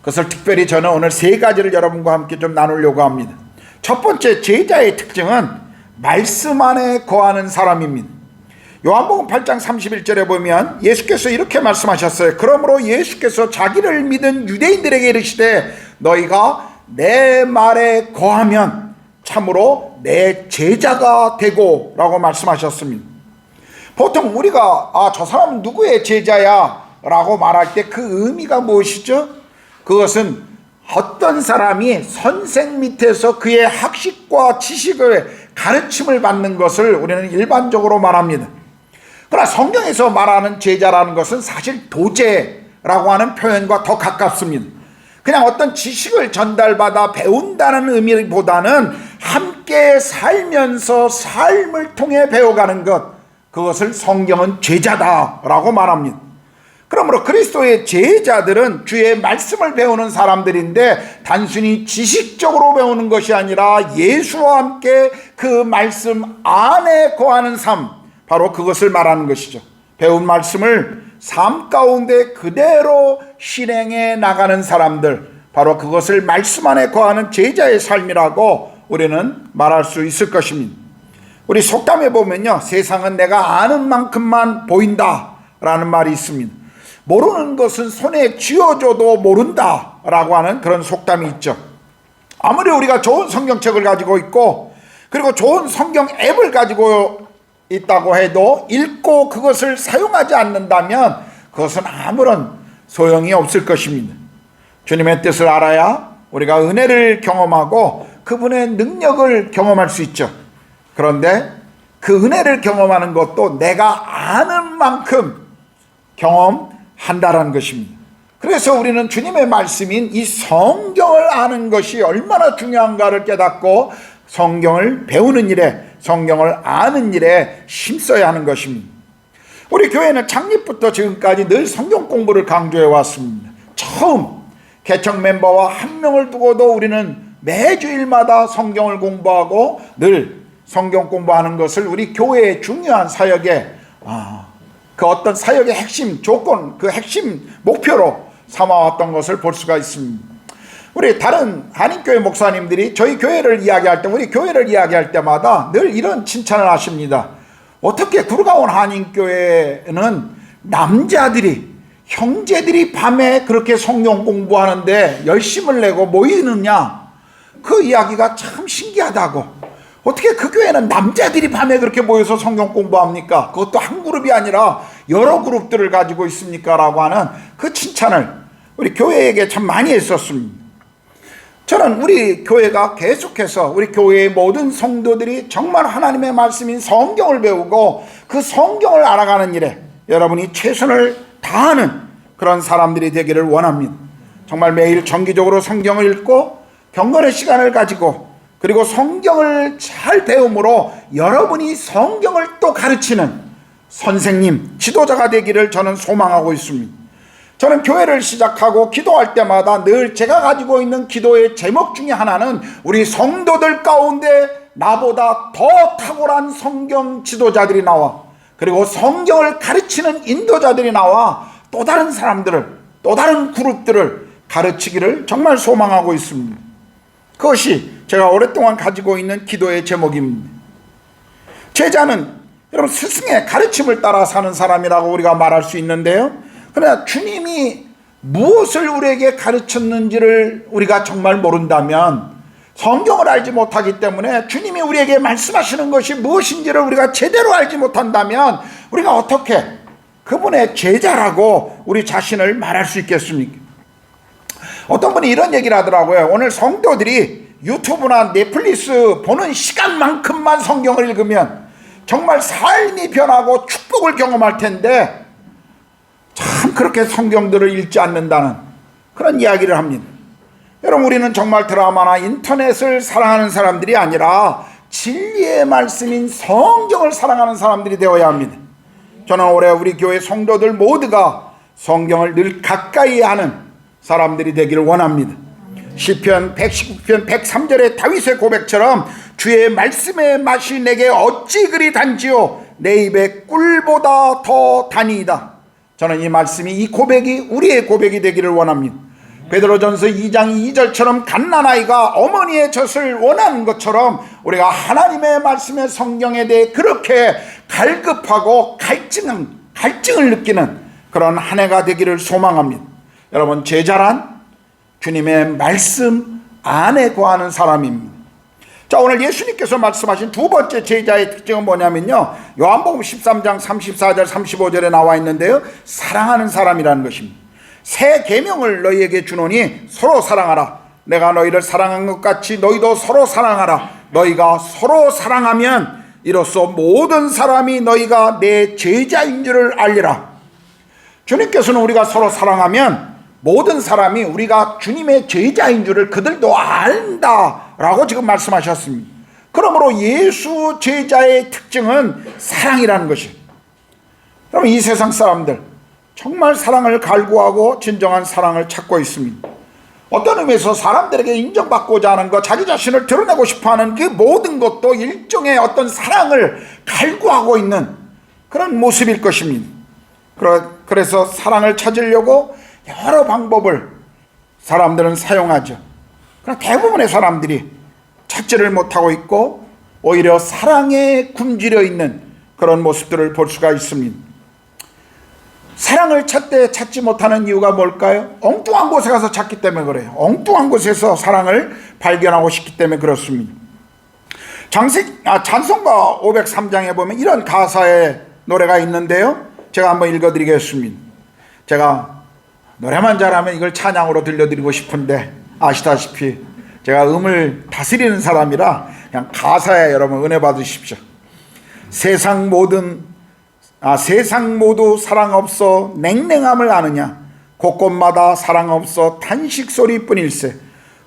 그것을 특별히 저는 오늘 세 가지를 여러분과 함께 좀 나누려고 합니다. 첫 번째, 제자의 특징은 말씀 안에 거하는 사람입니다. 요한복음 8장 31절에 보면 예수께서 이렇게 말씀하셨어요. 그러므로 예수께서 자기를 믿은 유대인들에게 이르시되 너희가 내 말에 거하면 참으로 내 제자가 되고 라고 말씀하셨습니다. 보통 우리가 저 사람은 누구의 제자야 라고 말할 때 그 의미가 무엇이죠? 그것은 어떤 사람이 선생 밑에서 그의 학식과 지식을 가르침을 받는 것을 우리는 일반적으로 말합니다. 그러나 성경에서 말하는 제자라는 것은 사실 도제라고 하는 표현과 더 가깝습니다. 그냥 어떤 지식을 전달받아 배운다는 의미보다는 함께 살면서 삶을 통해 배워가는 것, 그것을 성경은 제자다라고 말합니다. 그러므로 그리스도의 제자들은 주의 말씀을 배우는 사람들인데 단순히 지식적으로 배우는 것이 아니라 예수와 함께 그 말씀 안에 거하는 삶, 바로 그것을 말하는 것이죠. 배운 말씀을 삶 가운데 그대로 실행해 나가는 사람들, 바로 그것을 말씀 안에 거하는 제자의 삶이라고 우리는 말할 수 있을 것입니다. 우리 속담에 보면요, 세상은 내가 아는 만큼만 보인다 라는 말이 있습니다. 모르는 것은 손에 쥐어줘도 모른다 라고 하는 그런 속담이 있죠. 아무리 우리가 좋은 성경책을 가지고 있고 그리고 좋은 성경 앱을 가지고 있다고 해도 읽고 그것을 사용하지 않는다면 그것은 아무런 소용이 없을 것입니다. 주님의 뜻을 알아야 우리가 은혜를 경험하고 그분의 능력을 경험할 수 있죠. 그런데 그 은혜를 경험하는 것도 내가 아는 만큼 경험한다라는 것입니다. 그래서 우리는 주님의 말씀인 이 성경을 아는 것이 얼마나 중요한가를 깨닫고 성경을 배우는 일에, 성경을 아는 일에 힘써야 하는 것입니다. 우리 교회는 창립부터 지금까지 늘 성경 공부를 강조해 왔습니다. 처음 개척 멤버와 한 명을 두고도 우리는 매주일마다 성경을 공부하고 늘 성경 공부하는 것을 우리 교회의 중요한 사역에 그 어떤 사역의 핵심 조건, 그 핵심 목표로 삼아왔던 것을 볼 수가 있습니다. 우리 다른 한인교회 목사님들이 저희 교회를 이야기할 때, 우리 교회를 이야기할 때마다 늘 이런 칭찬을 하십니다. 어떻게 구르가온 한인교회는 남자들이, 형제들이 밤에 그렇게 성경 공부하는데 열심을 내고 모이느냐? 그 이야기가 참 신기하다고. 어떻게 그 교회는 남자들이 밤에 그렇게 모여서 성경 공부합니까? 그것도 한 그룹이 아니라 여러 그룹들을 가지고 있습니까? 라고 하는 그 칭찬을 우리 교회에게 참 많이 했었습니다. 저는 우리 교회가 계속해서 우리 교회의 모든 성도들이 정말 하나님의 말씀인 성경을 배우고 그 성경을 알아가는 일에 여러분이 최선을 다하는 그런 사람들이 되기를 원합니다. 정말 매일 정기적으로 성경을 읽고 경건의 시간을 가지고 그리고 성경을 잘 배움으로 여러분이 성경을 또 가르치는 선생님, 지도자가 되기를 저는 소망하고 있습니다. 저는 교회를 시작하고 기도할 때마다 늘 제가 가지고 있는 기도의 제목 중에 하나는 우리 성도들 가운데 나보다 더 탁월한 성경 지도자들이 나와, 그리고 성경을 가르치는 인도자들이 나와 또 다른 사람들을, 또 다른 그룹들을 가르치기를 정말 소망하고 있습니다. 그것이 제가 오랫동안 가지고 있는 기도의 제목입니다. 제자는 여러분 스승의 가르침을 따라 사는 사람이라고 우리가 말할 수 있는데요, 그러나 주님이 무엇을 우리에게 가르쳤는지를 우리가 정말 모른다면, 성경을 알지 못하기 때문에 주님이 우리에게 말씀하시는 것이 무엇인지를 우리가 제대로 알지 못한다면 우리가 어떻게 그분의 제자라고 우리 자신을 말할 수 있겠습니까? 어떤 분이 이런 얘기를 하더라고요. 오늘 성도들이 유튜브나 넷플릭스 보는 시간만큼만 성경을 읽으면 정말 삶이 변하고 축복을 경험할 텐데 참 그렇게 성경들을 읽지 않는다는 그런 이야기를 합니다. 여러분, 우리는 정말 드라마나 인터넷을 사랑하는 사람들이 아니라 진리의 말씀인 성경을 사랑하는 사람들이 되어야 합니다. 저는 올해 우리 교회 성도들 모두가 성경을 늘 가까이 하는 사람들이 되기를 원합니다. 시편 119편 103절의 다윗의 고백처럼 주의 말씀의 맛이 내게 어찌 그리 단지요 내 입에 꿀보다 더 다니이다. 저는 이 말씀이, 이 고백이 우리의 고백이 되기를 원합니다. 베드로전서 2장 2절처럼 갓난아이가 어머니의 젖을 원하는 것처럼 우리가 하나님의 말씀의 성경에 대해 그렇게 갈급하고 갈증을 느끼는 그런 한 해가 되기를 소망합니다. 여러분, 제자란 주님의 말씀 안에 거하는 사람입니다. 자, 오늘 예수님께서 말씀하신 두 번째 제자의 특징은 뭐냐면요, 요한복음 13장 34절 35절에 나와 있는데요, 사랑하는 사람이라는 것입니다. 새 계명을 너희에게 주노니 서로 사랑하라. 내가 너희를 사랑한 것 같이 너희도 서로 사랑하라. 너희가 서로 사랑하면 이로써 모든 사람이 너희가 내 제자인 줄을 알리라. 주님께서는 우리가 서로 사랑하면 모든 사람이 우리가 주님의 제자인 줄을 그들도 안다라고 지금 말씀하셨습니다. 그러므로 예수 제자의 특징은 사랑이라는 것이. 그럼 이 세상 사람들 정말 사랑을 갈구하고 진정한 사랑을 찾고 있습니다. 어떤 의미에서 사람들에게 인정받고자 하는 것, 자기 자신을 드러내고 싶어하는 그 모든 것도 일종의 어떤 사랑을 갈구하고 있는 그런 모습일 것입니다. 그래서 사랑을 찾으려고 여러 방법을 사람들은 사용하죠. 그러나 대부분의 사람들이 찾지를 못하고 있고 오히려 사랑에 굶주려 있는 그런 모습들을 볼 수가 있습니다. 사랑을 찾지 못하는 이유가 뭘까요? 엉뚱한 곳에 가서 찾기 때문에 그래요. 엉뚱한 곳에서 사랑을 발견하고 싶기 때문에 그렇습니다. 찬송가 503장에 보면 이런 가사의 노래가 있는데요, 제가 한번 읽어드리겠습니다. 제가 노래만 잘하면 이걸 찬양으로 들려드리고 싶은데 아시다시피 제가 음을 다스리는 사람이라 그냥 가사에 여러분 은혜 받으십시오. 세상 모두 사랑 없어 냉랭함을 아느냐. 곳곳마다 사랑 없어 탄식 소리뿐일세.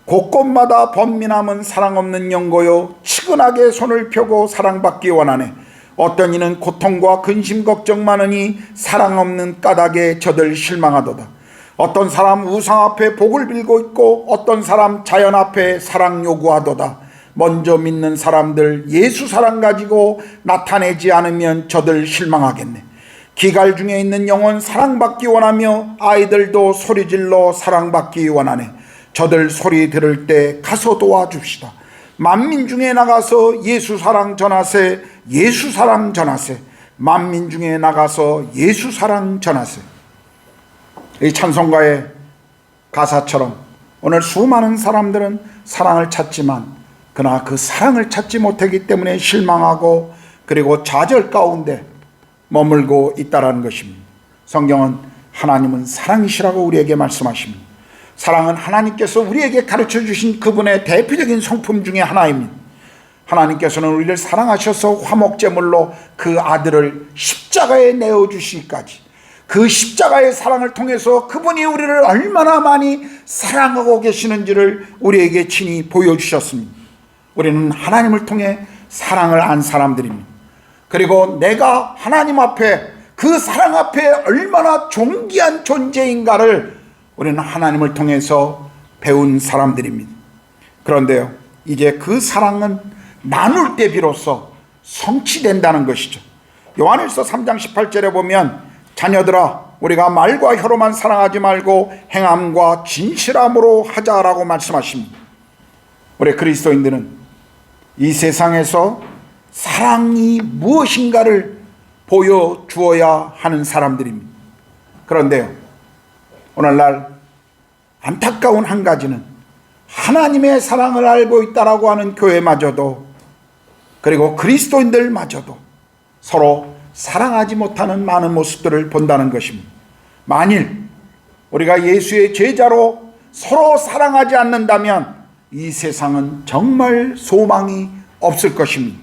곳곳마다 번민함은 사랑 없는 연고요. 치근하게 손을 펴고 사랑받기 원하네. 어떤 이는 고통과 근심 걱정 많으니 사랑 없는 까닭에 저들 실망하도다. 어떤 사람 우상 앞에 복을 빌고 있고 어떤 사람 자연 앞에 사랑 요구하도다. 먼저 믿는 사람들 예수 사랑 가지고 나타내지 않으면 저들 실망하겠네. 기갈 중에 있는 영혼 사랑받기 원하며 아이들도 소리질러 사랑받기 원하네. 저들 소리 들을 때 가서 도와줍시다. 만민 중에 나가서 예수 사랑 전하세. 예수 사랑 전하세. 만민 중에 나가서 예수 사랑 전하세. 이 찬송가의 가사처럼 오늘 수많은 사람들은 사랑을 찾지만 그러나 그 사랑을 찾지 못하기 때문에 실망하고 그리고 좌절 가운데 머물고 있다라는 것입니다. 성경은 하나님은 사랑이시라고 우리에게 말씀하십니다. 사랑은 하나님께서 우리에게 가르쳐 주신 그분의 대표적인 성품 중에 하나입니다. 하나님께서는 우리를 사랑하셔서 화목제물로 그 아들을 십자가에 내어주시기까지 그 십자가의 사랑을 통해서 그분이 우리를 얼마나 많이 사랑하고 계시는지를 우리에게 친히 보여주셨습니다. 우리는 하나님을 통해 사랑을 안 사람들입니다. 그리고 내가 하나님 앞에 그 사랑 앞에 얼마나 존귀한 존재인가를 우리는 하나님을 통해서 배운 사람들입니다. 그런데요, 이제 그 사랑은 나눌 때 비로소 성취된다는 것이죠. 요한일서 3장 18절에 보면 자녀들아 우리가 말과 혀로만 사랑하지 말고 행함과 진실함으로 하자라고 말씀하십니다. 우리 그리스도인들은 이 세상에서 사랑이 무엇인가를 보여주어야 하는 사람들입니다. 그런데요, 오늘날 안타까운 한 가지는 하나님의 사랑을 알고 있다라고 하는 교회마저도 그리고 그리스도인들마저도 서로 사랑하지 못하는 많은 모습들을 본다는 것입니다. 만일 우리가 예수의 제자로 서로 사랑하지 않는다면 이 세상은 정말 소망이 없을 것입니다.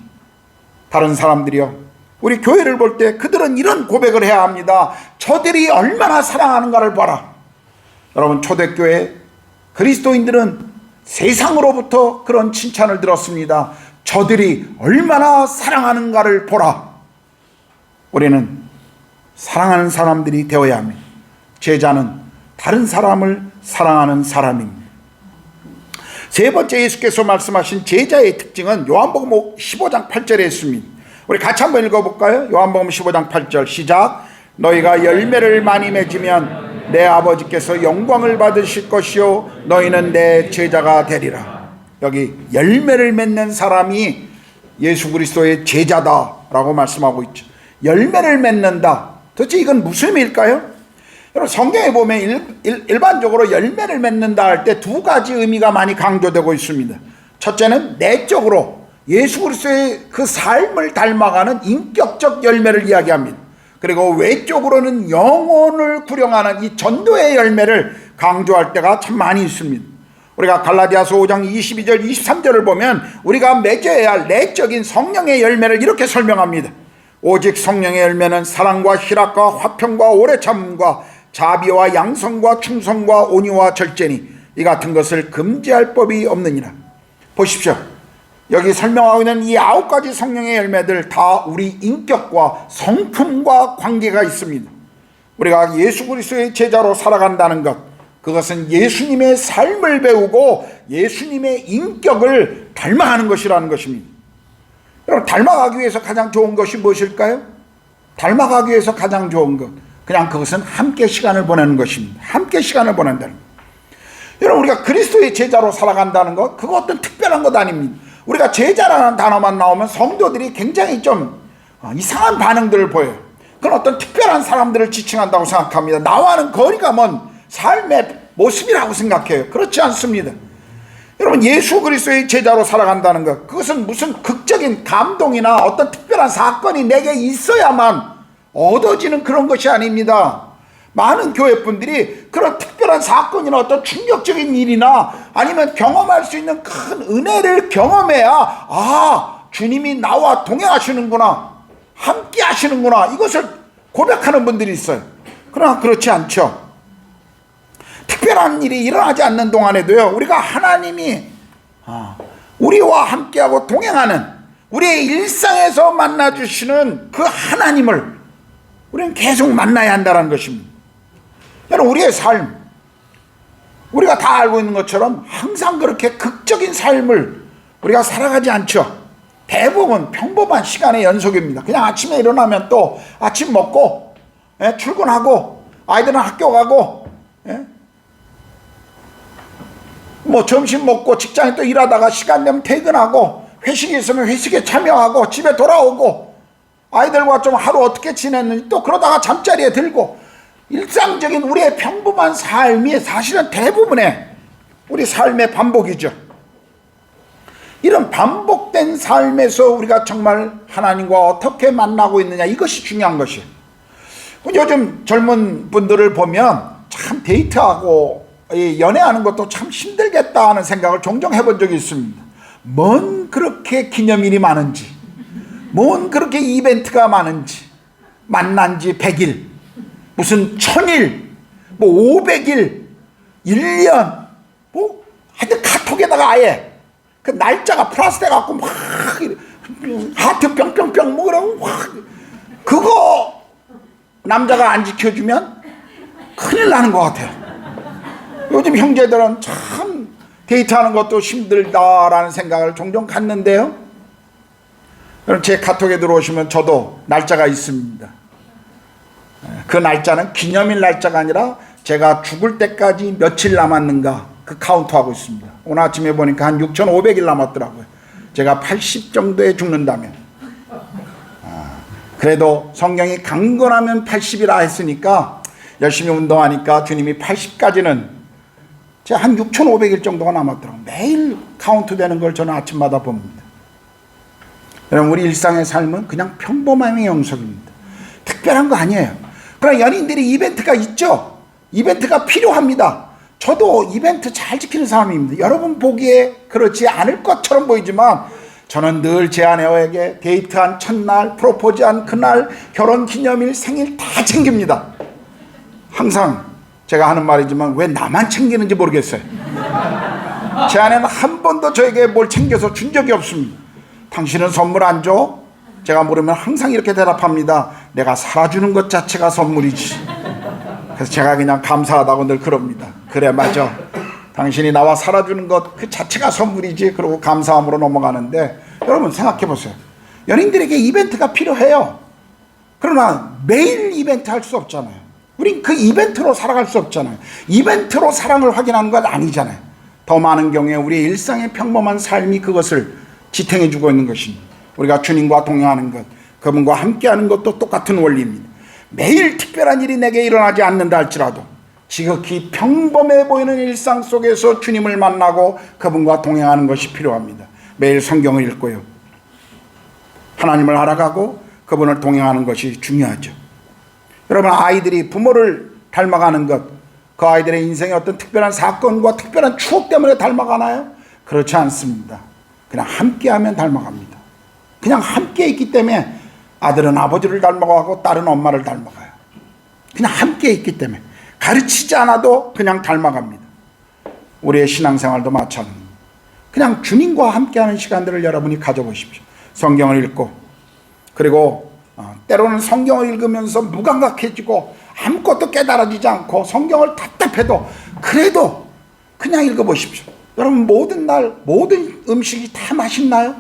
다른 사람들이요, 우리 교회를 볼 때 그들은 이런 고백을 해야 합니다. 저들이 얼마나 사랑하는가를 봐라. 여러분, 초대교회 그리스도인들은 세상으로부터 그런 칭찬을 들었습니다. 저들이 얼마나 사랑하는가를 보라. 우리는 사랑하는 사람들이 되어야 합니다. 제자는 다른 사람을 사랑하는 사람입니다. 세 번째 예수께서 말씀하신 제자의 특징은 요한복음 15장 8절에 있습니다. 우리 같이 한번 읽어볼까요? 요한복음 15장 8절 시작. 너희가 열매를 많이 맺으면 내 아버지께서 영광을 받으실 것이요 너희는 내 제자가 되리라. 여기 열매를 맺는 사람이 예수 그리스도의 제자다라고 말씀하고 있죠. 열매를 맺는다. 도대체 이건 무슨 의미일까요? 여러분, 성경에 보면 일반적으로 열매를 맺는다 할 때 두 가지 의미가 많이 강조되고 있습니다. 첫째는 내적으로 예수 그리스도의 그 삶을 닮아가는 인격적 열매를 이야기합니다. 그리고 외적으로는 영혼을 구령하는 이 전도의 열매를 강조할 때가 참 많이 있습니다. 우리가 갈라디아서 5장 22절 23절을 보면 우리가 맺어야 할 내적인 성령의 열매를 이렇게 설명합니다. 오직 성령의 열매는 사랑과 희락과 화평과 오래 참음과 자비와 양성과 충성과 온유와 절제니 이 같은 것을 금지할 법이 없느니라. 보십시오. 여기 설명하고 있는 이 9가지 성령의 열매들 다 우리 인격과 성품과 관계가 있습니다. 우리가 예수 그리스도의 제자로 살아간다는 것, 그것은 예수님의 삶을 배우고 예수님의 인격을 닮아가는 것이라는 것입니다. 여러분, 닮아가기 위해서 가장 좋은 것이 무엇일까요? 닮아가기 위해서 가장 좋은 것, 그냥 그것은 함께 시간을 보내는 것입니다. 함께 시간을 보낸다는 것. 여러분, 우리가 그리스도의 제자로 살아간다는 것, 그거 어떤 특별한 것 아닙니다. 우리가 제자라는 단어만 나오면 성도들이 굉장히 좀 이상한 반응들을 보여요. 그건 어떤 특별한 사람들을 지칭한다고 생각합니다. 나와는 거리가 먼 삶의 모습이라고 생각해요. 그렇지 않습니다. 여러분, 예수 그리스도의 제자로 살아간다는 것, 그것은 무슨 극적인 감동이나 어떤 특별한 사건이 내게 있어야만 얻어지는 그런 것이 아닙니다. 많은 교회분들이 그런 특별한 사건이나 어떤 충격적인 일이나 아니면 경험할 수 있는 큰 은혜를 경험해야 주님이 나와 동행하시는구나, 함께 하시는구나, 이것을 고백하는 분들이 있어요. 그러나 그렇지 않죠. 특별한 일이 일어나지 않는 동안에도요, 우리가 하나님이 우리와 함께하고 동행하는 우리의 일상에서 만나주시는 그 하나님을 우리는 계속 만나야 한다는 것입니다. 여러분, 우리의 삶, 우리가 다 알고 있는 것처럼 항상 그렇게 극적인 삶을 우리가 살아가지 않죠. 대부분 평범한 시간의 연속입니다. 그냥 아침에 일어나면 또 아침 먹고 출근하고 아이들은 학교 가고 뭐 점심 먹고 직장에 또 일하다가 시간 되면 퇴근하고 회식이 있으면 회식에 참여하고 집에 돌아오고 아이들과 좀 하루 어떻게 지냈는지 또 그러다가 잠자리에 들고 일상적인 우리의 평범한 삶이 사실은 대부분의 우리 삶의 반복이죠. 이런 반복된 삶에서 우리가 정말 하나님과 어떻게 만나고 있느냐, 이것이 중요한 것이에요. 요즘 젊은 분들을 보면 참 데이트하고 연애하는 것도 참 힘들겠다 하는 생각을 종종 해본 적이 있습니다. 뭔 그렇게 기념일이 많은지, 뭔 그렇게 이벤트가 많은지, 만난 지 100일, 무슨 1000일, 뭐 500일, 1년, 뭐 하여튼 카톡에다가 아예 그 날짜가 플러스 돼갖고 막 하트 뿅뿅뿅 뭐라고 그거 남자가 안 지켜주면 큰일 나는 것 같아요. 요즘 형제들은 참 데이트하는 것도 힘들다라는 생각을 종종 갖는데요. 그럼 제 카톡에 들어오시면 저도 날짜가 있습니다. 그 날짜는 기념일 날짜가 아니라 제가 죽을 때까지 며칠 남았는가 그 카운트하고 있습니다. 오늘 아침에 보니까 한 6,500일 남았더라고요. 제가 80 정도에 죽는다면. 그래도 성경이 강건하면 80이라 했으니까 열심히 운동하니까 주님이 80까지는 제가 한 6,500일 정도가 남았더라고요. 매일 카운트 되는 걸 저는 아침마다 봅니다. 여러분, 우리 일상의 삶은 그냥 평범함의 영속입니다. 특별한 거 아니에요. 그러나 연인들이 이벤트가 있죠. 이벤트가 필요합니다. 저도 이벤트 잘 지키는 사람입니다. 여러분 보기에 그렇지 않을 것처럼 보이지만 저는 늘 제 아내에게 데이트한 첫날, 프로포즈한 그날, 결혼기념일, 생일 다 챙깁니다. 항상 제가 하는 말이지만 왜 나만 챙기는지 모르겠어요. 제 아내는 한 번도 저에게 뭘 챙겨서 준 적이 없습니다. 당신은 선물 안 줘? 제가 물으면 항상 이렇게 대답합니다. 내가 살아주는 것 자체가 선물이지. 그래서 제가 그냥 감사하다고 늘 그럽니다. 그래, 맞아. 당신이 나와 살아주는 것 그 자체가 선물이지. 그러고 감사함으로 넘어가는데, 여러분 생각해 보세요. 연인들에게 이벤트가 필요해요. 그러나 매일 이벤트 할 수 없잖아요. 우린 그 이벤트로 살아갈 수 없잖아요. 이벤트로 사랑을 확인하는 건 아니잖아요. 더 많은 경우에 우리의 일상의 평범한 삶이 그것을 지탱해 주고 있는 것입니다. 우리가 주님과 동행하는 것, 그분과 함께하는 것도 똑같은 원리입니다. 매일 특별한 일이 내게 일어나지 않는다 할지라도 지극히 평범해 보이는 일상 속에서 주님을 만나고 그분과 동행하는 것이 필요합니다. 매일 성경을 읽고요, 하나님을 알아가고 그분을 동행하는 것이 중요하죠. 여러분, 아이들이 부모를 닮아가는 것, 그 아이들의 인생의 어떤 특별한 사건과 특별한 추억 때문에 닮아가나요? 그렇지 않습니다. 그냥 함께하면 닮아갑니다. 그냥 함께 있기 때문에 아들은 아버지를 닮아가고 딸은 엄마를 닮아가요. 그냥 함께 있기 때문에 가르치지 않아도 그냥 닮아갑니다. 우리의 신앙생활도 마찬가지입니다. 그냥 주님과 함께하는 시간들을 여러분이 가져보십시오. 성경을 읽고, 그리고 때로는 성경을 읽으면서 무감각해지고 아무것도 깨달아지지 않고 성경을 답답해도 그래도 그냥 읽어보십시오. 여러분, 모든 날 모든 음식이 다 맛있나요?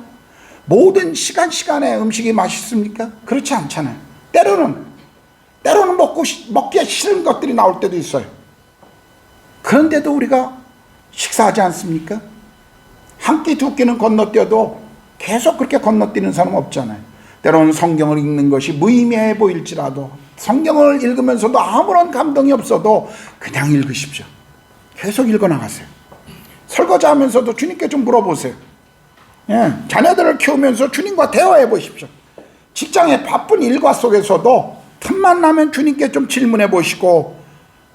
모든 시간에 음식이 맛있습니까? 그렇지 않잖아요. 때로는 먹기가 싫은 것들이 나올 때도 있어요. 그런데도 우리가 식사하지 않습니까? 한 끼 두 끼는 건너뛰어도 계속 그렇게 건너뛰는 사람 없잖아요. 때로는 성경을 읽는 것이 무의미해 보일지라도, 성경을 읽으면서도 아무런 감동이 없어도 그냥 읽으십시오. 계속 읽어나가세요. 설거지 하면서도 주님께 좀 물어보세요. 자녀들을 키우면서 주님과 대화해 보십시오. 직장의 바쁜 일과 속에서도 틈만 나면 주님께 좀 질문해 보시고,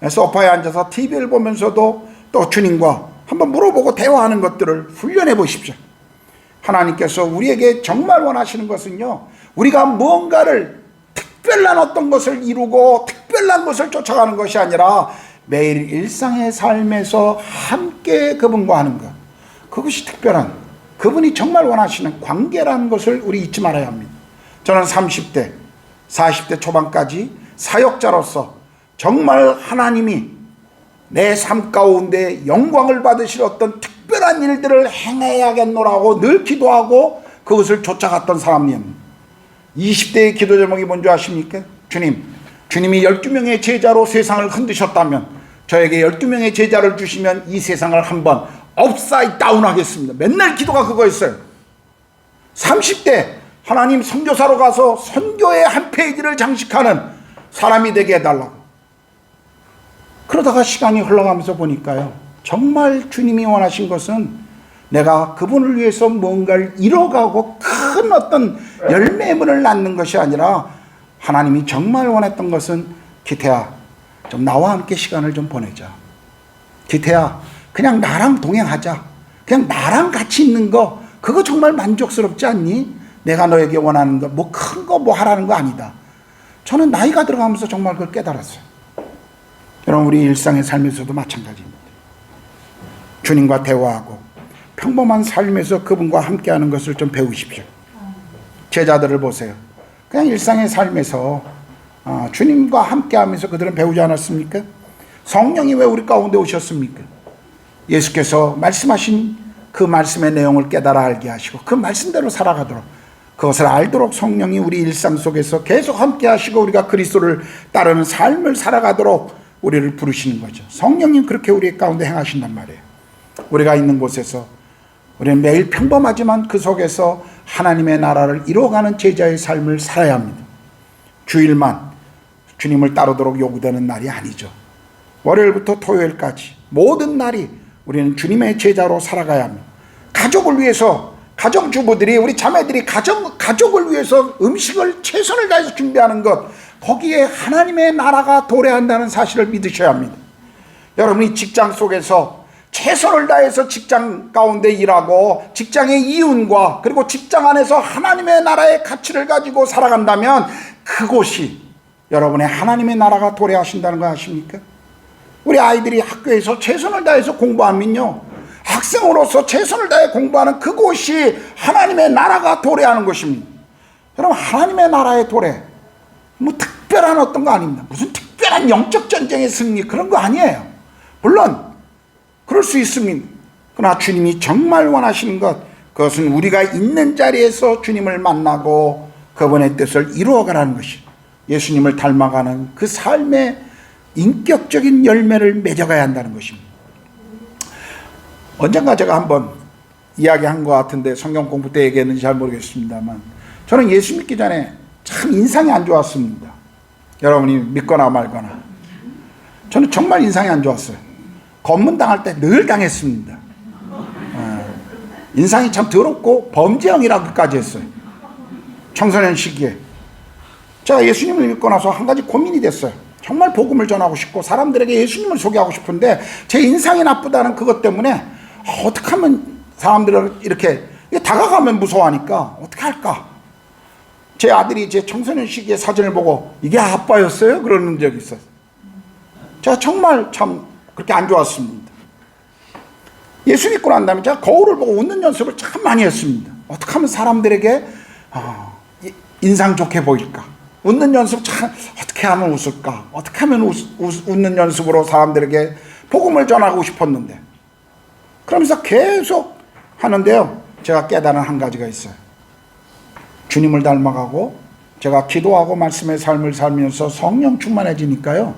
소파에 앉아서 TV를 보면서도 또 주님과 한번 물어보고 대화하는 것들을 훈련해 보십시오. 하나님께서 우리에게 정말 원하시는 것은요, 우리가 무언가를 특별한 어떤 것을 이루고 특별한 것을 쫓아가는 것이 아니라 매일 일상의 삶에서 함께 그분과 하는 것, 그것이 특별한, 그분이 정말 원하시는 관계라는 것을 우리 잊지 말아야 합니다. 저는 30대, 40대 초반까지 사역자로서 정말 하나님이 내 삶 가운데 영광을 받으실 어떤 특별한 일들을 행해야겠노라고 늘 기도하고 그것을 쫓아갔던 사람입니다. 20대의 기도 제목이 뭔지 아십니까? 주님이 12명의 제자로 세상을 흔드셨다면 저에게 12명의 제자를 주시면 이 세상을 한번 업사이드 다운 하겠습니다. 맨날 기도가 그거였어요. 30대 하나님 선교사로 가서 선교의 한 페이지를 장식하는 사람이 되게 해달라고. 그러다가 시간이 흘러가면서 보니까요, 정말 주님이 원하신 것은 내가 그분을 위해서 뭔가를 이뤄가고 큰 어떤 열매의 문을 낳는 것이 아니라, 하나님이 정말 원했던 것은 기태야, 좀 나와 함께 시간을 좀 보내자. 기태야, 그냥 나랑 동행하자. 그냥 나랑 같이 있는 거, 그거 정말 만족스럽지 않니? 내가 너에게 원하는 거, 뭐 큰 거 뭐 하라는 거 아니다. 저는 나이가 들어가면서 정말 그걸 깨달았어요. 여러분, 우리 일상의 삶에서도 마찬가지입니다. 주님과 대화하고 평범한 삶에서 그분과 함께하는 것을 좀 배우십시오. 제자들을 보세요. 그냥 일상의 삶에서 주님과 함께하면서 그들은 배우지 않았습니까? 성령이 왜 우리 가운데 오셨습니까? 예수께서 말씀하신 그 말씀의 내용을 깨달아 알게 하시고 그 말씀대로 살아가도록, 그것을 알도록 성령이 우리 일상 속에서 계속 함께 하시고 우리가 그리스도를 따르는 삶을 살아가도록 우리를 부르시는 거죠. 성령님 그렇게 우리 가운데 행하신단 말이에요. 우리가 있는 곳에서 우리는 매일 평범하지만 그 속에서 하나님의 나라를 이루어가는 제자의 삶을 살아야 합니다. 주일만 주님을 따르도록 요구되는 날이 아니죠. 월요일부터 토요일까지 모든 날이 우리는 주님의 제자로 살아가야 합니다. 가족을 위해서, 가정주부들이, 우리 자매들이 가족을 위해서 음식을 최선을 다해서 준비하는 것, 거기에 하나님의 나라가 도래한다는 사실을 믿으셔야 합니다. 여러분이 직장 속에서 최선을 다해서 직장 가운데 일하고 직장의 이윤과 그리고 직장 안에서 하나님의 나라의 가치를 가지고 살아간다면 그곳이 여러분의 하나님의 나라가 도래하신다는 거 아십니까? 우리 아이들이 학교에서 최선을 다해서 공부하면요, 학생으로서 최선을 다해 공부하는 그곳이 하나님의 나라가 도래하는 것입니다. 여러분, 하나님의 나라의 도래, 뭐 특별한 어떤 거 아닙니다. 무슨 특별한 영적 전쟁의 승리, 그런 거 아니에요. 물론 그럴 수 있습니다. 그러나 주님이 정말 원하시는 것, 그것은 우리가 있는 자리에서 주님을 만나고 그분의 뜻을 이루어가라는 것이, 예수님을 닮아가는 그 삶의 인격적인 열매를 맺어가야 한다는 것입니다. 언젠가 제가 한번 이야기한 것 같은데 성경 공부 때 얘기했는지 잘 모르겠습니다만, 저는 예수 믿기 전에 참 인상이 안 좋았습니다. 여러분이 믿거나 말거나. 저는 정말 인상이 안 좋았어요. 검문당할 때 늘 당했습니다. 인상이 참 더럽고 범죄형이라고까지 했어요. 청소년 시기에. 제가 예수님을 믿고 나서 한 가지 고민이 됐어요. 정말 복음을 전하고 싶고 사람들에게 예수님을 소개하고 싶은데 제 인상이 나쁘다는 그것 때문에 어떻게 하면 사람들을 이렇게 다가가면 무서워하니까 어떻게 할까? 제 아들이 제 청소년 시기의 사진을 보고 이게 아빠였어요? 그러는 적이 있어요. 제가 정말 참 그렇게 안 좋았습니다. 예수 믿고 난 다음에 제가 거울을 보고 웃는 연습을 참 많이 했습니다. 어떻게 하면 사람들에게 인상 좋게 보일까? 웃는 연습 참 어떻게 하면 웃을까? 어떻게 하면 웃는 연습으로 사람들에게 복음을 전하고 싶었는데, 그러면서 계속 하는데요, 제가 깨달은 한 가지가 있어요. 주님을 닮아가고 제가 기도하고 말씀의 삶을 살면서 성령 충만해지니까요,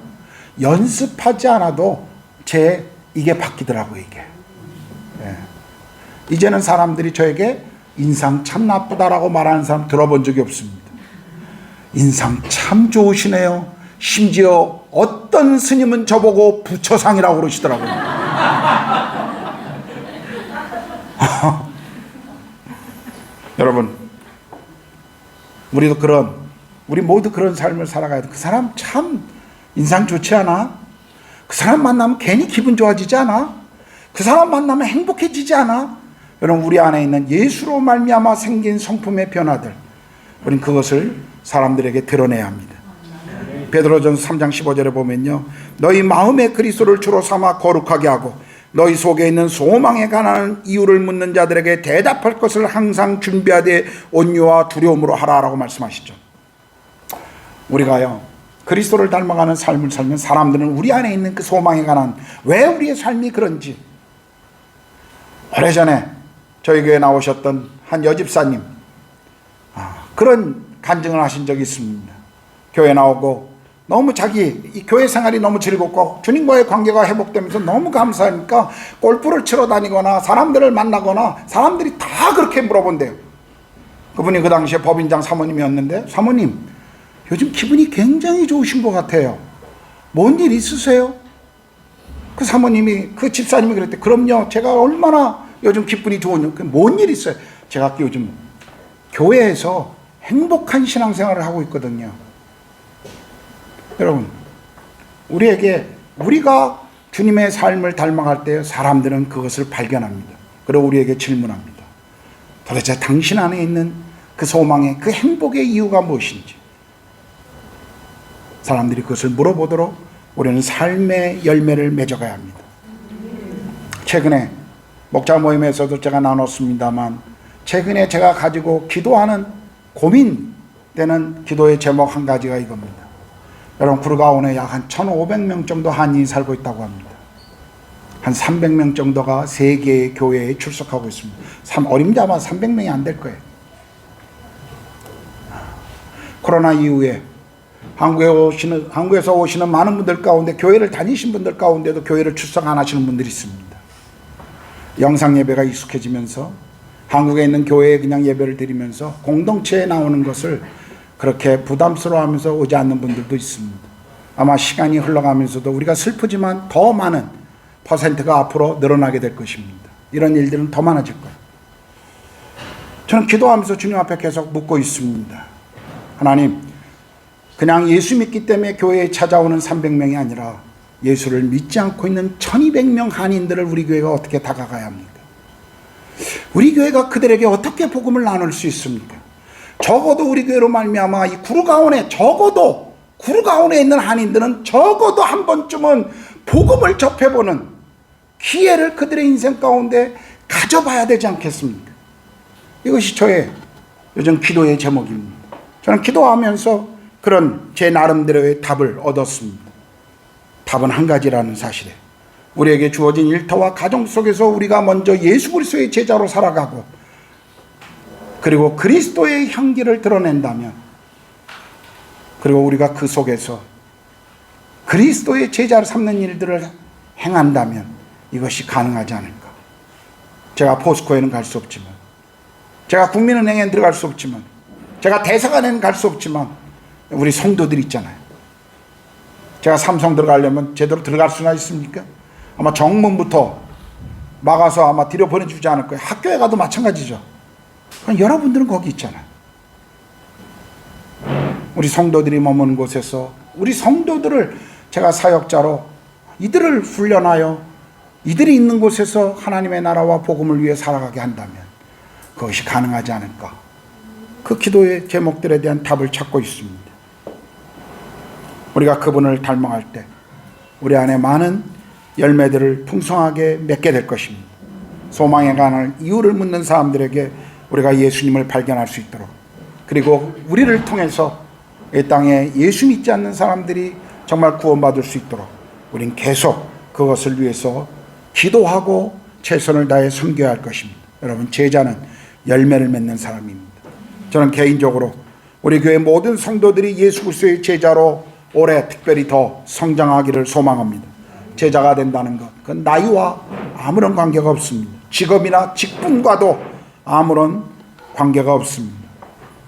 연습하지 않아도 이게 바뀌더라고요. 이게. 이제는 사람들이 저에게 인상 참 나쁘다라고 말하는 사람 들어본 적이 없습니다. 인상 참 좋으시네요. 심지어 어떤 스님은 저보고 부처상이라고 그러시더라고요. 여러분, 우리 모두 그런 삶을 살아가야 돼. 그 사람 참 인상 좋지 않아? 그 사람 만나면 괜히 기분 좋아지지 않아? 그 사람 만나면 행복해지지 않아? 여러분, 우리 안에 있는 예수로 말미암아 생긴 성품의 변화들, 우린 그것을 사람들에게 드러내야 합니다. 베드로전서 3장 15절에 보면요, 너희 마음에 그리스도를 주로 삼아 거룩하게 하고 너희 속에 있는 소망에 관한 이유를 묻는 자들에게 대답할 것을 항상 준비하되 온유와 두려움으로 하라라고 말씀하시죠. 우리가요, 그리스도를 닮아가는 삶을 살면 사람들은 우리 안에 있는 그 소망에 관한, 왜 우리의 삶이 그런지, 오래전에 저희 교회에 나오셨던 한 여집사님, 그런 간증을 하신 적이 있습니다. 교회 나오고 너무 이 교회 생활이 너무 즐겁고 주님과의 관계가 회복되면서 너무 감사하니까 골프를 치러 다니거나 사람들을 만나거나 사람들이 다 그렇게 물어본대요. 그분이 그 당시에 법인장 사모님이었는데, 사모님 요즘 기분이 굉장히 좋으신 것 같아요. 뭔 일 있으세요? 그 사모님이, 그 집사님이 그랬대. 그럼요, 제가 얼마나 요즘 기분이 좋은요. 뭔 일 있어요? 제가 요즘 교회에서 행복한 신앙생활을 하고 있거든요. 여러분, 우리가 주님의 삶을 닮아갈 때 사람들은 그것을 발견합니다. 그리고 우리에게 질문합니다. 도대체 당신 안에 있는 그 소망의, 그 행복의 이유가 무엇인지. 사람들이 그것을 물어보도록 우리는 삶의 열매를 맺어가야 합니다. 최근에 목자 모임에서도 제가 나눴습니다만, 최근에 제가 가지고 기도하는, 고민되는 기도의 제목 한 가지가 이겁니다. 여러분, 구르가온에 약 한 1,500명 정도 한인이 살고 있다고 합니다. 한 300명 정도가 3개의 교회에 출석하고 있습니다. 어림잡아 300명이 안 될 거예요. 코로나 이후에 한국에서 오시는 많은 분들 가운데, 교회를 다니신 분들 가운데도 교회를 출석 안 하시는 분들이 있습니다. 영상 예배가 익숙해지면서 한국에 있는 교회에 그냥 예배를 드리면서 공동체에 나오는 것을 그렇게 부담스러워하면서 오지 않는 분들도 있습니다. 아마 시간이 흘러가면서도 우리가 슬프지만 더 많은 퍼센트가 앞으로 늘어나게 될 것입니다. 이런 일들은 더 많아질 거예요. 저는 기도하면서 주님 앞에 계속 묻고 있습니다. 하나님, 그냥 예수 믿기 때문에 교회에 찾아오는 300명이 아니라 예수를 믿지 않고 있는 1200명 한인들을 우리 교회가 어떻게 다가가야 합니까? 우리 교회가 그들에게 어떻게 복음을 나눌 수 있습니까? 적어도 우리 교회로 말미암아 이 구르가온에 있는 한인들은 적어도 한 번쯤은 복음을 접해보는 기회를 그들의 인생 가운데 가져봐야 되지 않겠습니까? 이것이 저의 요즘 기도의 제목입니다. 저는 기도하면서 그런 제 나름대로의 답을 얻었습니다. 답은 한 가지라는 사실에, 우리에게 주어진 일터와 가정 속에서 우리가 먼저 예수 그리스도의 제자로 살아가고, 그리고 그리스도의 향기를 드러낸다면, 그리고 우리가 그 속에서 그리스도의 제자를 삼는 일들을 행한다면 이것이 가능하지 않을까. 제가 포스코에는 갈 수 없지만, 제가 국민은행에 들어갈 수 없지만, 제가 대사관에는 갈 수 없지만, 우리 성도들 있잖아요. 제가 삼성 들어가려면 제대로 들어갈 수나 있습니까? 아마 정문부터 막아서 아마 뒤로 보내주지 않을 거예요. 학교에 가도 마찬가지죠. 여러분들은 거기 있잖아요. 우리 성도들이 머무는 곳에서 우리 성도들을 제가 사역자로 이들을 훈련하여 이들이 있는 곳에서 하나님의 나라와 복음을 위해 살아가게 한다면 그것이 가능하지 않을까. 그 기도의 제목들에 대한 답을 찾고 있습니다. 우리가 그분을 닮아갈 때 우리 안에 많은 열매들을 풍성하게 맺게 될 것입니다. 소망에 관한 이유를 묻는 사람들에게 우리가 예수님을 발견할 수 있도록, 그리고 우리를 통해서 이 땅에 예수 믿지 않는 사람들이 정말 구원받을 수 있도록 우린 계속 그것을 위해서 기도하고 최선을 다해 섬겨야 할 것입니다. 여러분, 제자는 열매를 맺는 사람입니다. 저는 개인적으로 우리 교회 모든 성도들이 예수 그리스도의 제자로 올해 특별히 더 성장하기를 소망합니다. 제자가 된다는 것, 그건 나이와 아무런 관계가 없습니다. 직업이나 직분과도 아무런 관계가 없습니다.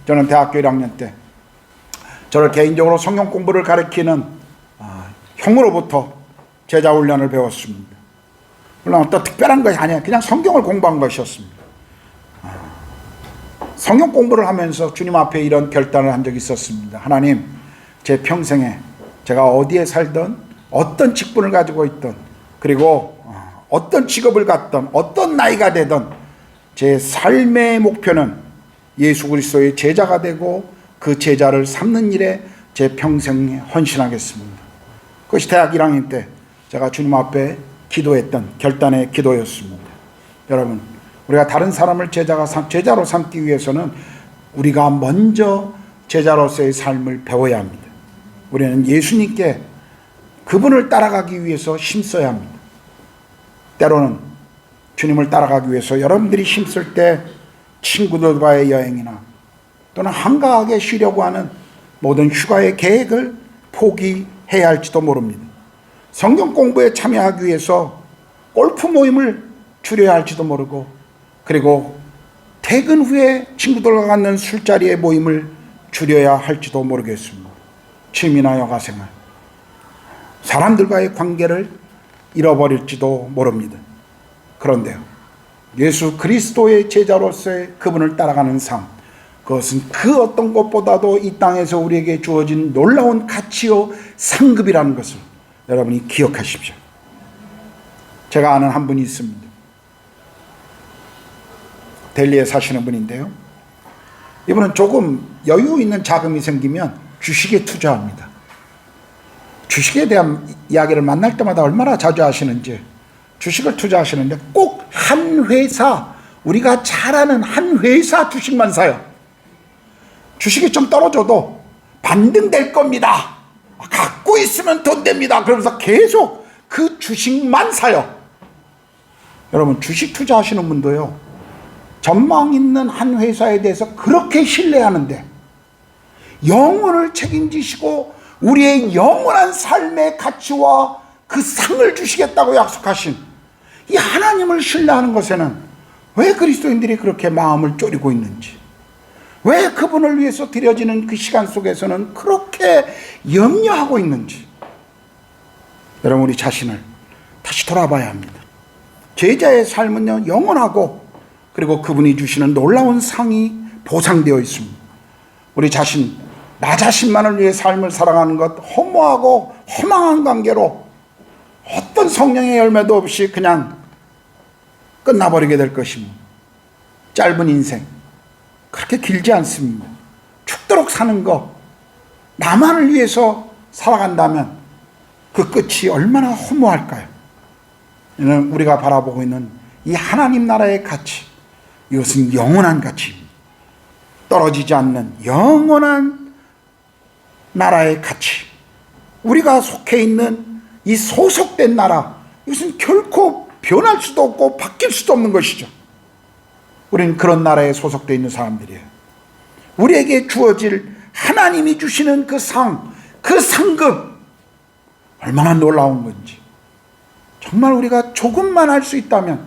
저는 대학교 1학년 때 저를 개인적으로 성경 공부를 가르치는 형으로부터 제자 훈련을 배웠습니다. 물론 어떤 특별한 것이 아니에요. 그냥 성경을 공부한 것이었습니다. 성경 공부를 하면서 주님 앞에 이런 결단을 한 적이 있었습니다. 하나님, 제 평생에 제가 어디에 살든 어떤 직분을 가지고 있든, 그리고 어떤 직업을 갖든 어떤 나이가 되든 제 삶의 목표는 예수 그리스도의 제자가 되고 그 제자를 삼는 일에 제 평생에 헌신하겠습니다. 그것이 대학 1학년 때 제가 주님 앞에 기도했던 결단의 기도였습니다. 여러분, 우리가 다른 사람을 제자로 삼기 위해서는 우리가 먼저 제자로서의 삶을 배워야 합니다. 우리는 예수님께 그분을 따라가기 위해서 힘써야 합니다. 때로는 주님을 따라가기 위해서 여러분들이 힘쓸 때 친구들과의 여행이나 또는 한가하게 쉬려고 하는 모든 휴가의 계획을 포기해야 할지도 모릅니다. 성경 공부에 참여하기 위해서 골프 모임을 줄여야 할지도 모르고, 그리고 퇴근 후에 친구들과 갖는 술자리의 모임을 줄여야 할지도 모르겠습니다. 취미나 여가생활, 사람들과의 관계를 잃어버릴지도 모릅니다. 그런데요, 예수 그리스도의 제자로서의 그분을 따라가는 삶, 그것은 그 어떤 것보다도 이 땅에서 우리에게 주어진 놀라운 가치요 상급이라는 것을 여러분이 기억하십시오. 제가 아는 한 분이 있습니다. 델리에 사시는 분인데요, 이분은 조금 여유 있는 자금이 생기면 주식에 투자합니다. 주식에 대한 이야기를 만날 때마다 얼마나 자주 하시는지, 주식을 투자하시는데 꼭 한 회사, 우리가 잘 아는 한 회사 주식만 사요. 주식이 좀 떨어져도 반등될 겁니다, 갖고 있으면 돈 됩니다, 그러면서 계속 그 주식만 사요. 여러분, 주식 투자하시는 분도요, 전망 있는 한 회사에 대해서 그렇게 신뢰하는데 영혼을 책임지시고 우리의 영원한 삶의 가치와 그 상을 주시겠다고 약속하신 이 하나님을 신뢰하는 것에는 왜 그리스도인들이 그렇게 마음을 졸이고 있는지, 왜 그분을 위해서 드려지는 그 시간 속에서는 그렇게 염려하고 있는지, 여러분, 우리 자신을 다시 돌아봐야 합니다. 제자의 삶은요, 영원하고 그리고 그분이 주시는 놀라운 상이 보상되어 있습니다. 우리 자신, 나 자신만을 위해 삶을 살아가는 것, 허무하고 허망한 관계로 어떤 성령의 열매도 없이 그냥 끝나버리게 될 것입니다. 짧은 인생 그렇게 길지 않습니다. 죽도록 사는 것, 나만을 위해서 살아간다면 그 끝이 얼마나 허무할까요? 이는 우리가 바라보고 있는 이 하나님 나라의 가치, 이것은 영원한 가치입니다. 떨어지지 않는 영원한 나라의 가치, 우리가 속해 있는 이 소속된 나라, 이것은 결코 변할 수도 없고 바뀔 수도 없는 것이죠. 우리는 그런 나라에 소속되어 있는 사람들이에요. 우리에게 주어질 하나님이 주시는 그 상, 그 상급, 얼마나 놀라운 건지, 정말 우리가 조금만 할 수 있다면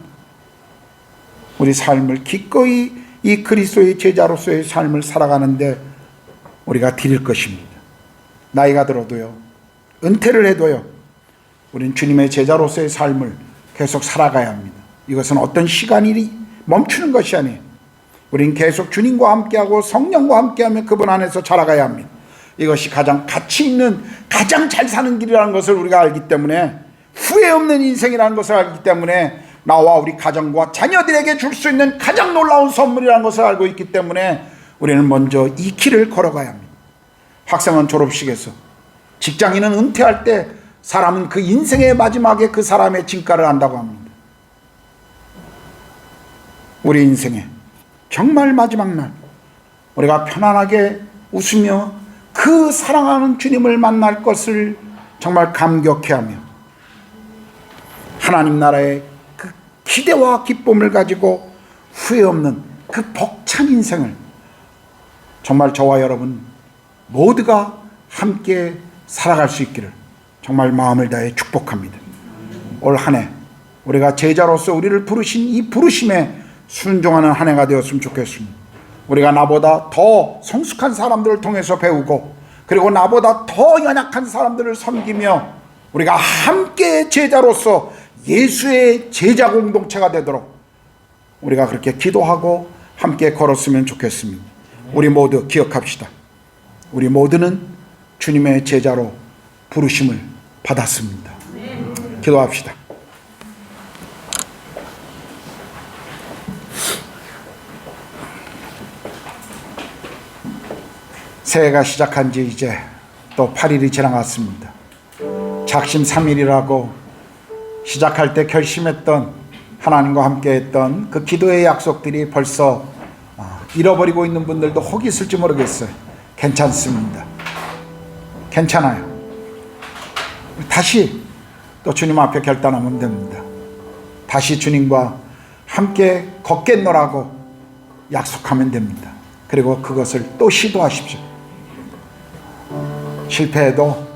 우리 삶을 기꺼이 이 그리스도의 제자로서의 삶을 살아가는데 우리가 드릴 것입니다. 나이가 들어도요, 은퇴를 해도요, 우린 주님의 제자로서의 삶을 계속 살아가야 합니다. 이것은 어떤 시간이 멈추는 것이 아니에요. 우린 계속 주님과 함께하고 성령과 함께하며 그분 안에서 자라가야 합니다. 이것이 가장 가치 있는, 가장 잘 사는 길이라는 것을 우리가 알기 때문에, 후회 없는 인생이라는 것을 알기 때문에, 나와 우리 가정과 자녀들에게 줄 수 있는 가장 놀라운 선물이라는 것을 알고 있기 때문에 우리는 먼저 이 길을 걸어가야 합니다. 학생은 졸업식에서, 직장인은 은퇴할 때 사람은 그 인생의 마지막에 그 사람의 진가를 안다고 합니다. 우리 인생의 정말 마지막 날, 우리가 편안하게 웃으며 그 사랑하는 주님을 만날 것을 정말 감격해하며 하나님 나라의 그 기대와 기쁨을 가지고 후회 없는 그 벅찬 인생을 정말 저와 여러분 모두가 함께 살아갈 수 있기를 정말 마음을 다해 축복합니다. 올 한 해 우리가 제자로서 우리를 부르신 이 부르심에 순종하는 한 해가 되었으면 좋겠습니다. 우리가 나보다 더 성숙한 사람들을 통해서 배우고, 그리고 나보다 더 연약한 사람들을 섬기며 우리가 함께 제자로서 예수의 제자 공동체가 되도록 우리가 그렇게 기도하고 함께 걸었으면 좋겠습니다. 우리 모두 기억합시다. 우리 모두는 주님의 제자로 부르심을 받았습니다. 기도합시다. 새해가 시작한 지 이제 또 8일이 지나갔습니다. 작심 3일이라고 시작할 때 결심했던, 하나님과 함께 했던 그 기도의 약속들이 벌써 잃어버리고 있는 분들도 혹 있을지 모르겠어요. 괜찮습니다. 괜찮아요. 다시 또 주님 앞에 결단하면 됩니다. 다시 주님과 함께 걷겠노라고 약속하면 됩니다. 그리고 그것을 또 시도하십시오. 실패해도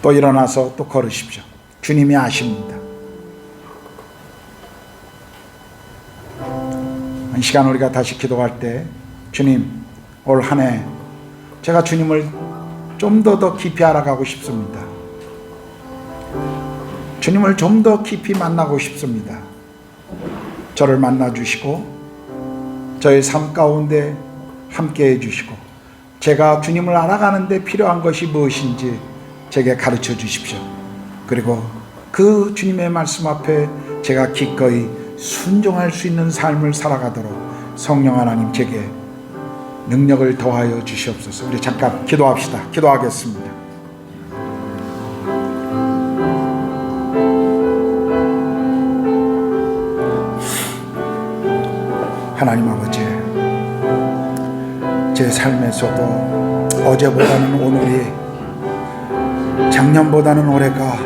또 일어나서 또 걸으십시오. 주님이 아십니다. 이 시간 우리가 다시 기도할 때 주님, 올 한 해 제가 주님을 좀 더 깊이 알아가고 싶습니다. 주님을 좀 더 깊이 만나고 싶습니다. 저를 만나주시고 저의 삶 가운데 함께 해주시고 제가 주님을 알아가는데 필요한 것이 무엇인지 제게 가르쳐 주십시오. 그리고 그 주님의 말씀 앞에 제가 기꺼이 순종할 수 있는 삶을 살아가도록 성령 하나님 제게 능력을 더하여 주시옵소서. 우리 잠깐 기도합시다. 기도하겠습니다. 하나님 아버지, 제 삶에서도 어제보다는 오늘이, 작년보다는 올해가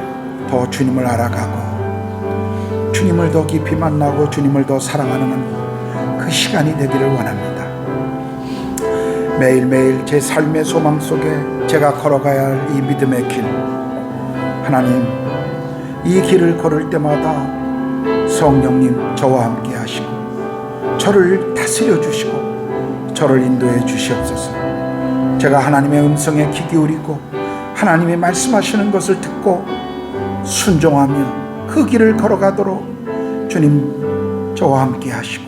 더 주님을 알아가고 주님을 더 깊이 만나고 주님을 더 사랑하는 그 시간이 되기를 원합니다. 매일매일 제 삶의 소망 속에 제가 걸어가야 할 이 믿음의 길, 하나님, 이 길을 걸을 때마다 성령님 저와 함께 하시고 저를 다스려 주시고 저를 인도해 주시옵소서. 제가 하나님의 음성에 귀 기울이고 하나님의 말씀하시는 것을 듣고 순종하며 그 길을 걸어가도록 주님 저와 함께 하시고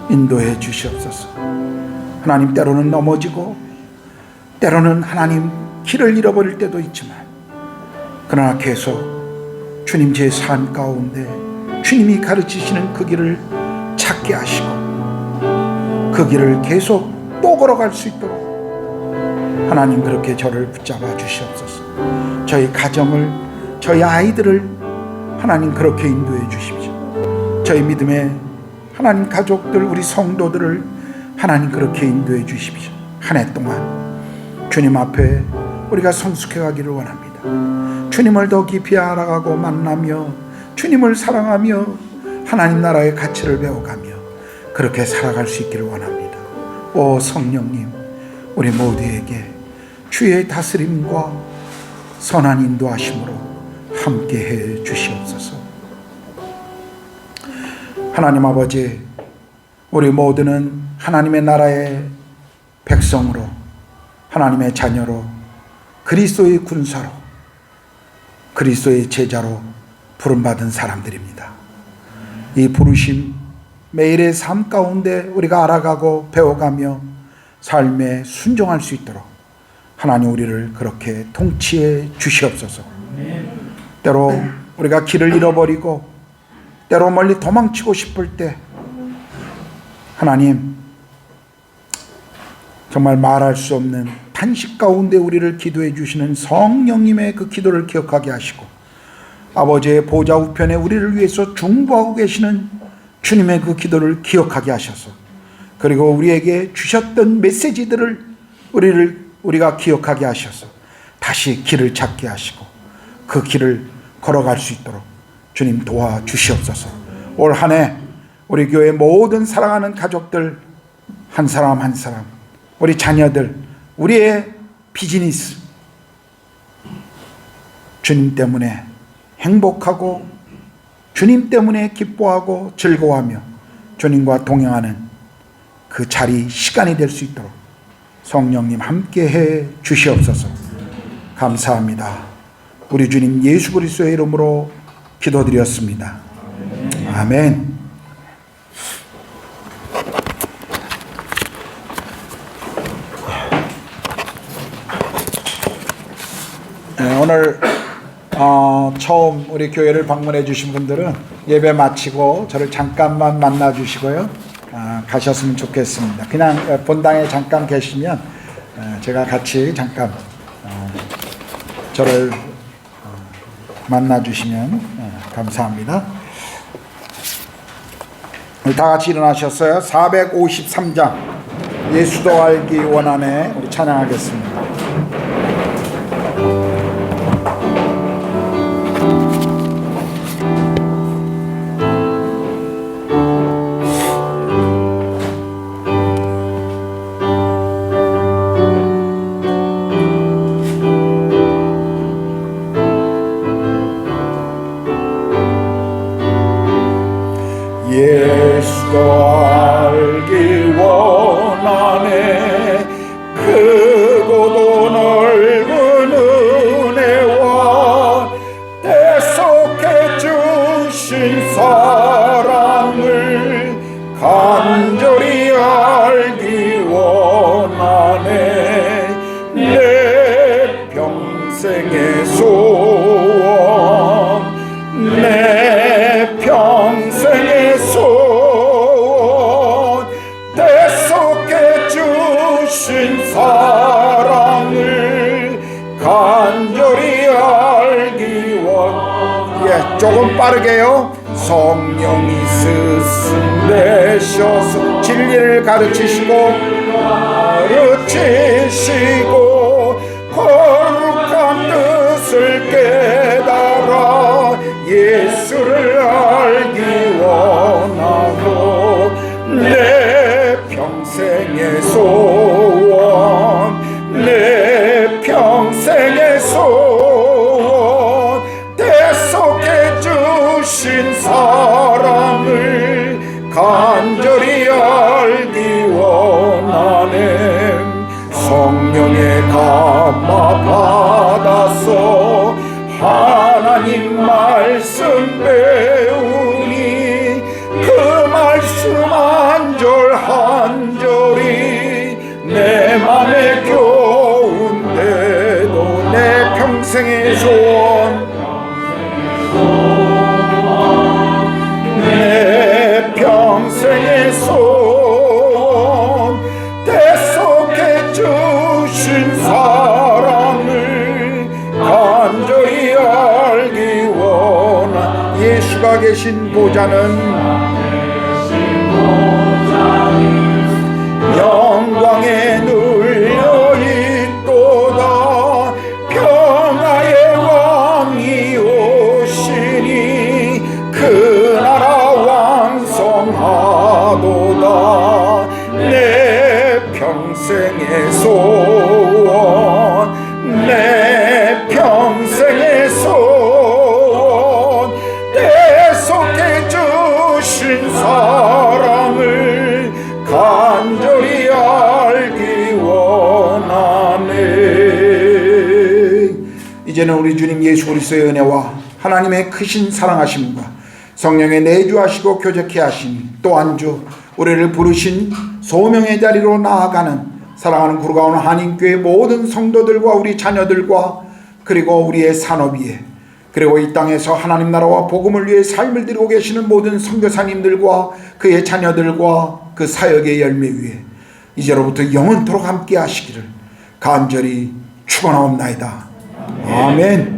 인도해 주시옵소서. 하나님, 때로는 넘어지고 때로는 하나님 길을 잃어버릴 때도 있지만 그러나 계속 주님 제 삶 가운데 주님이 가르치시는 그 길을 찾게 하시고 그 길을 계속 또 걸어갈 수 있도록 하나님 그렇게 저를 붙잡아 주시옵소서. 저희 가정을, 저희 아이들을 하나님 그렇게 인도해 주십시오. 저희 믿음의 하나님 가족들, 우리 성도들을 하나님 그렇게 인도해 주십시오. 한 해 동안 주님 앞에 우리가 성숙해 가기를 원합니다. 주님을 더 깊이 알아가고 만나며 주님을 사랑하며 하나님 나라의 가치를 배워가며 그렇게 살아갈 수 있기를 원합니다. 오 성령님, 우리 모두에게 주의 다스림과 선한 인도하심으로 함께해 주시옵소서. 하나님 아버지, 우리 모두는 하나님의 나라의 백성으로, 하나님의 자녀로, 그리스도의 군사로, 그리스도의 제자로 부름받은 사람들입니다. 이 부르심 매일의 삶 가운데 우리가 알아가고 배워가며 삶에 순종할 수 있도록 하나님 우리를 그렇게 통치해 주시옵소서. 때로 우리가 길을 잃어버리고 때로 멀리 도망치고 싶을 때 하나님 정말 말할 수 없는 탄식 가운데 우리를 기도해 주시는 성령님의 그 기도를 기억하게 하시고 아버지의 보좌 우편에 우리를 위해서 중보하고 계시는 주님의 그 기도를 기억하게 하셔서 그리고 우리에게 주셨던 메시지들을 우리가 기억하게 하셔서 다시 길을 찾게 하시고 그 길을 걸어갈 수 있도록 주님 도와주시옵소서. 올 한 해 우리 교회 모든 사랑하는 가족들 한 사람 한 사람, 우리 자녀들, 우리의 비즈니스 주님 때문에 행복하고 주님 때문에 기뻐하고 즐거워하며 주님과 동행하는 그 자리, 시간이 될 수 있도록 성령님 함께해 주시옵소서. 감사합니다. 우리 주님 예수 그리스도의 이름으로 기도드렸습니다. 아멘. 오늘 처음 우리 교회를 방문해 주신 분들은 예배 마치고 저를 잠깐만 만나 주시고요. 가셨으면 좋겠습니다. 그냥 본당에 잠깐 계시면 제가 같이 잠깐 저를 만나 주시면 감사합니다. 우리 다 같이 일어나셨어요. 453장 예수도 알기 원하네 우리 찬양하겠습니다. 더 알기 원하네. 크고도 넓은 은혜와 대속해 주신 사랑을 간절히 알기 원하네. 내 평생의 소원, 내 평생의 소원, 대속해 주신 사랑을 간절히 알기 원. 조금 빠르게요. 성령이 스승되셔서 진리를 가르치시고 거룩한 뜻을 깨달아 예수를 알기 원하고 내 평생의 소원, 내 평생의 소원, 대속해 주신 사랑을 간절히 알기 원하네. 성령의 감화 받아서 하나님 말씀 배우니 그 말씀 한 절 한 절이 내 맘에 겨운데도 내 평생의 소원, 내 평생의 소원, 대속해 주신 사랑을 간절히 알기 원하. 예수가 계신 보좌는 영광에 눌려 있도다. 평화의 왕이 오시니 그 나라 완성하도다. 내 평생의 소원, 내 평생의 소원, 대속해 주신 사랑을 간절히 알기 원하네. 이제는 우리 주님 예수 그리스도의 은혜와 하나님의 크신 사랑하심과 성령의 내주하시고 교제케 하심이 또 안주 우리를 부르신 소명의 자리로 나아가는 사랑하는 구루가온 한인교회 모든 성도들과 우리 자녀들과 그리고 우리의 산업 위에 그리고 이 땅에서 하나님 나라와 복음을 위해 삶을 드리고 계시는 모든 선교사님들과 그의 자녀들과 그 사역의 열매 위에 이제로부터 영원토록 함께 하시기를 간절히 축원하옵나이다. 아멘.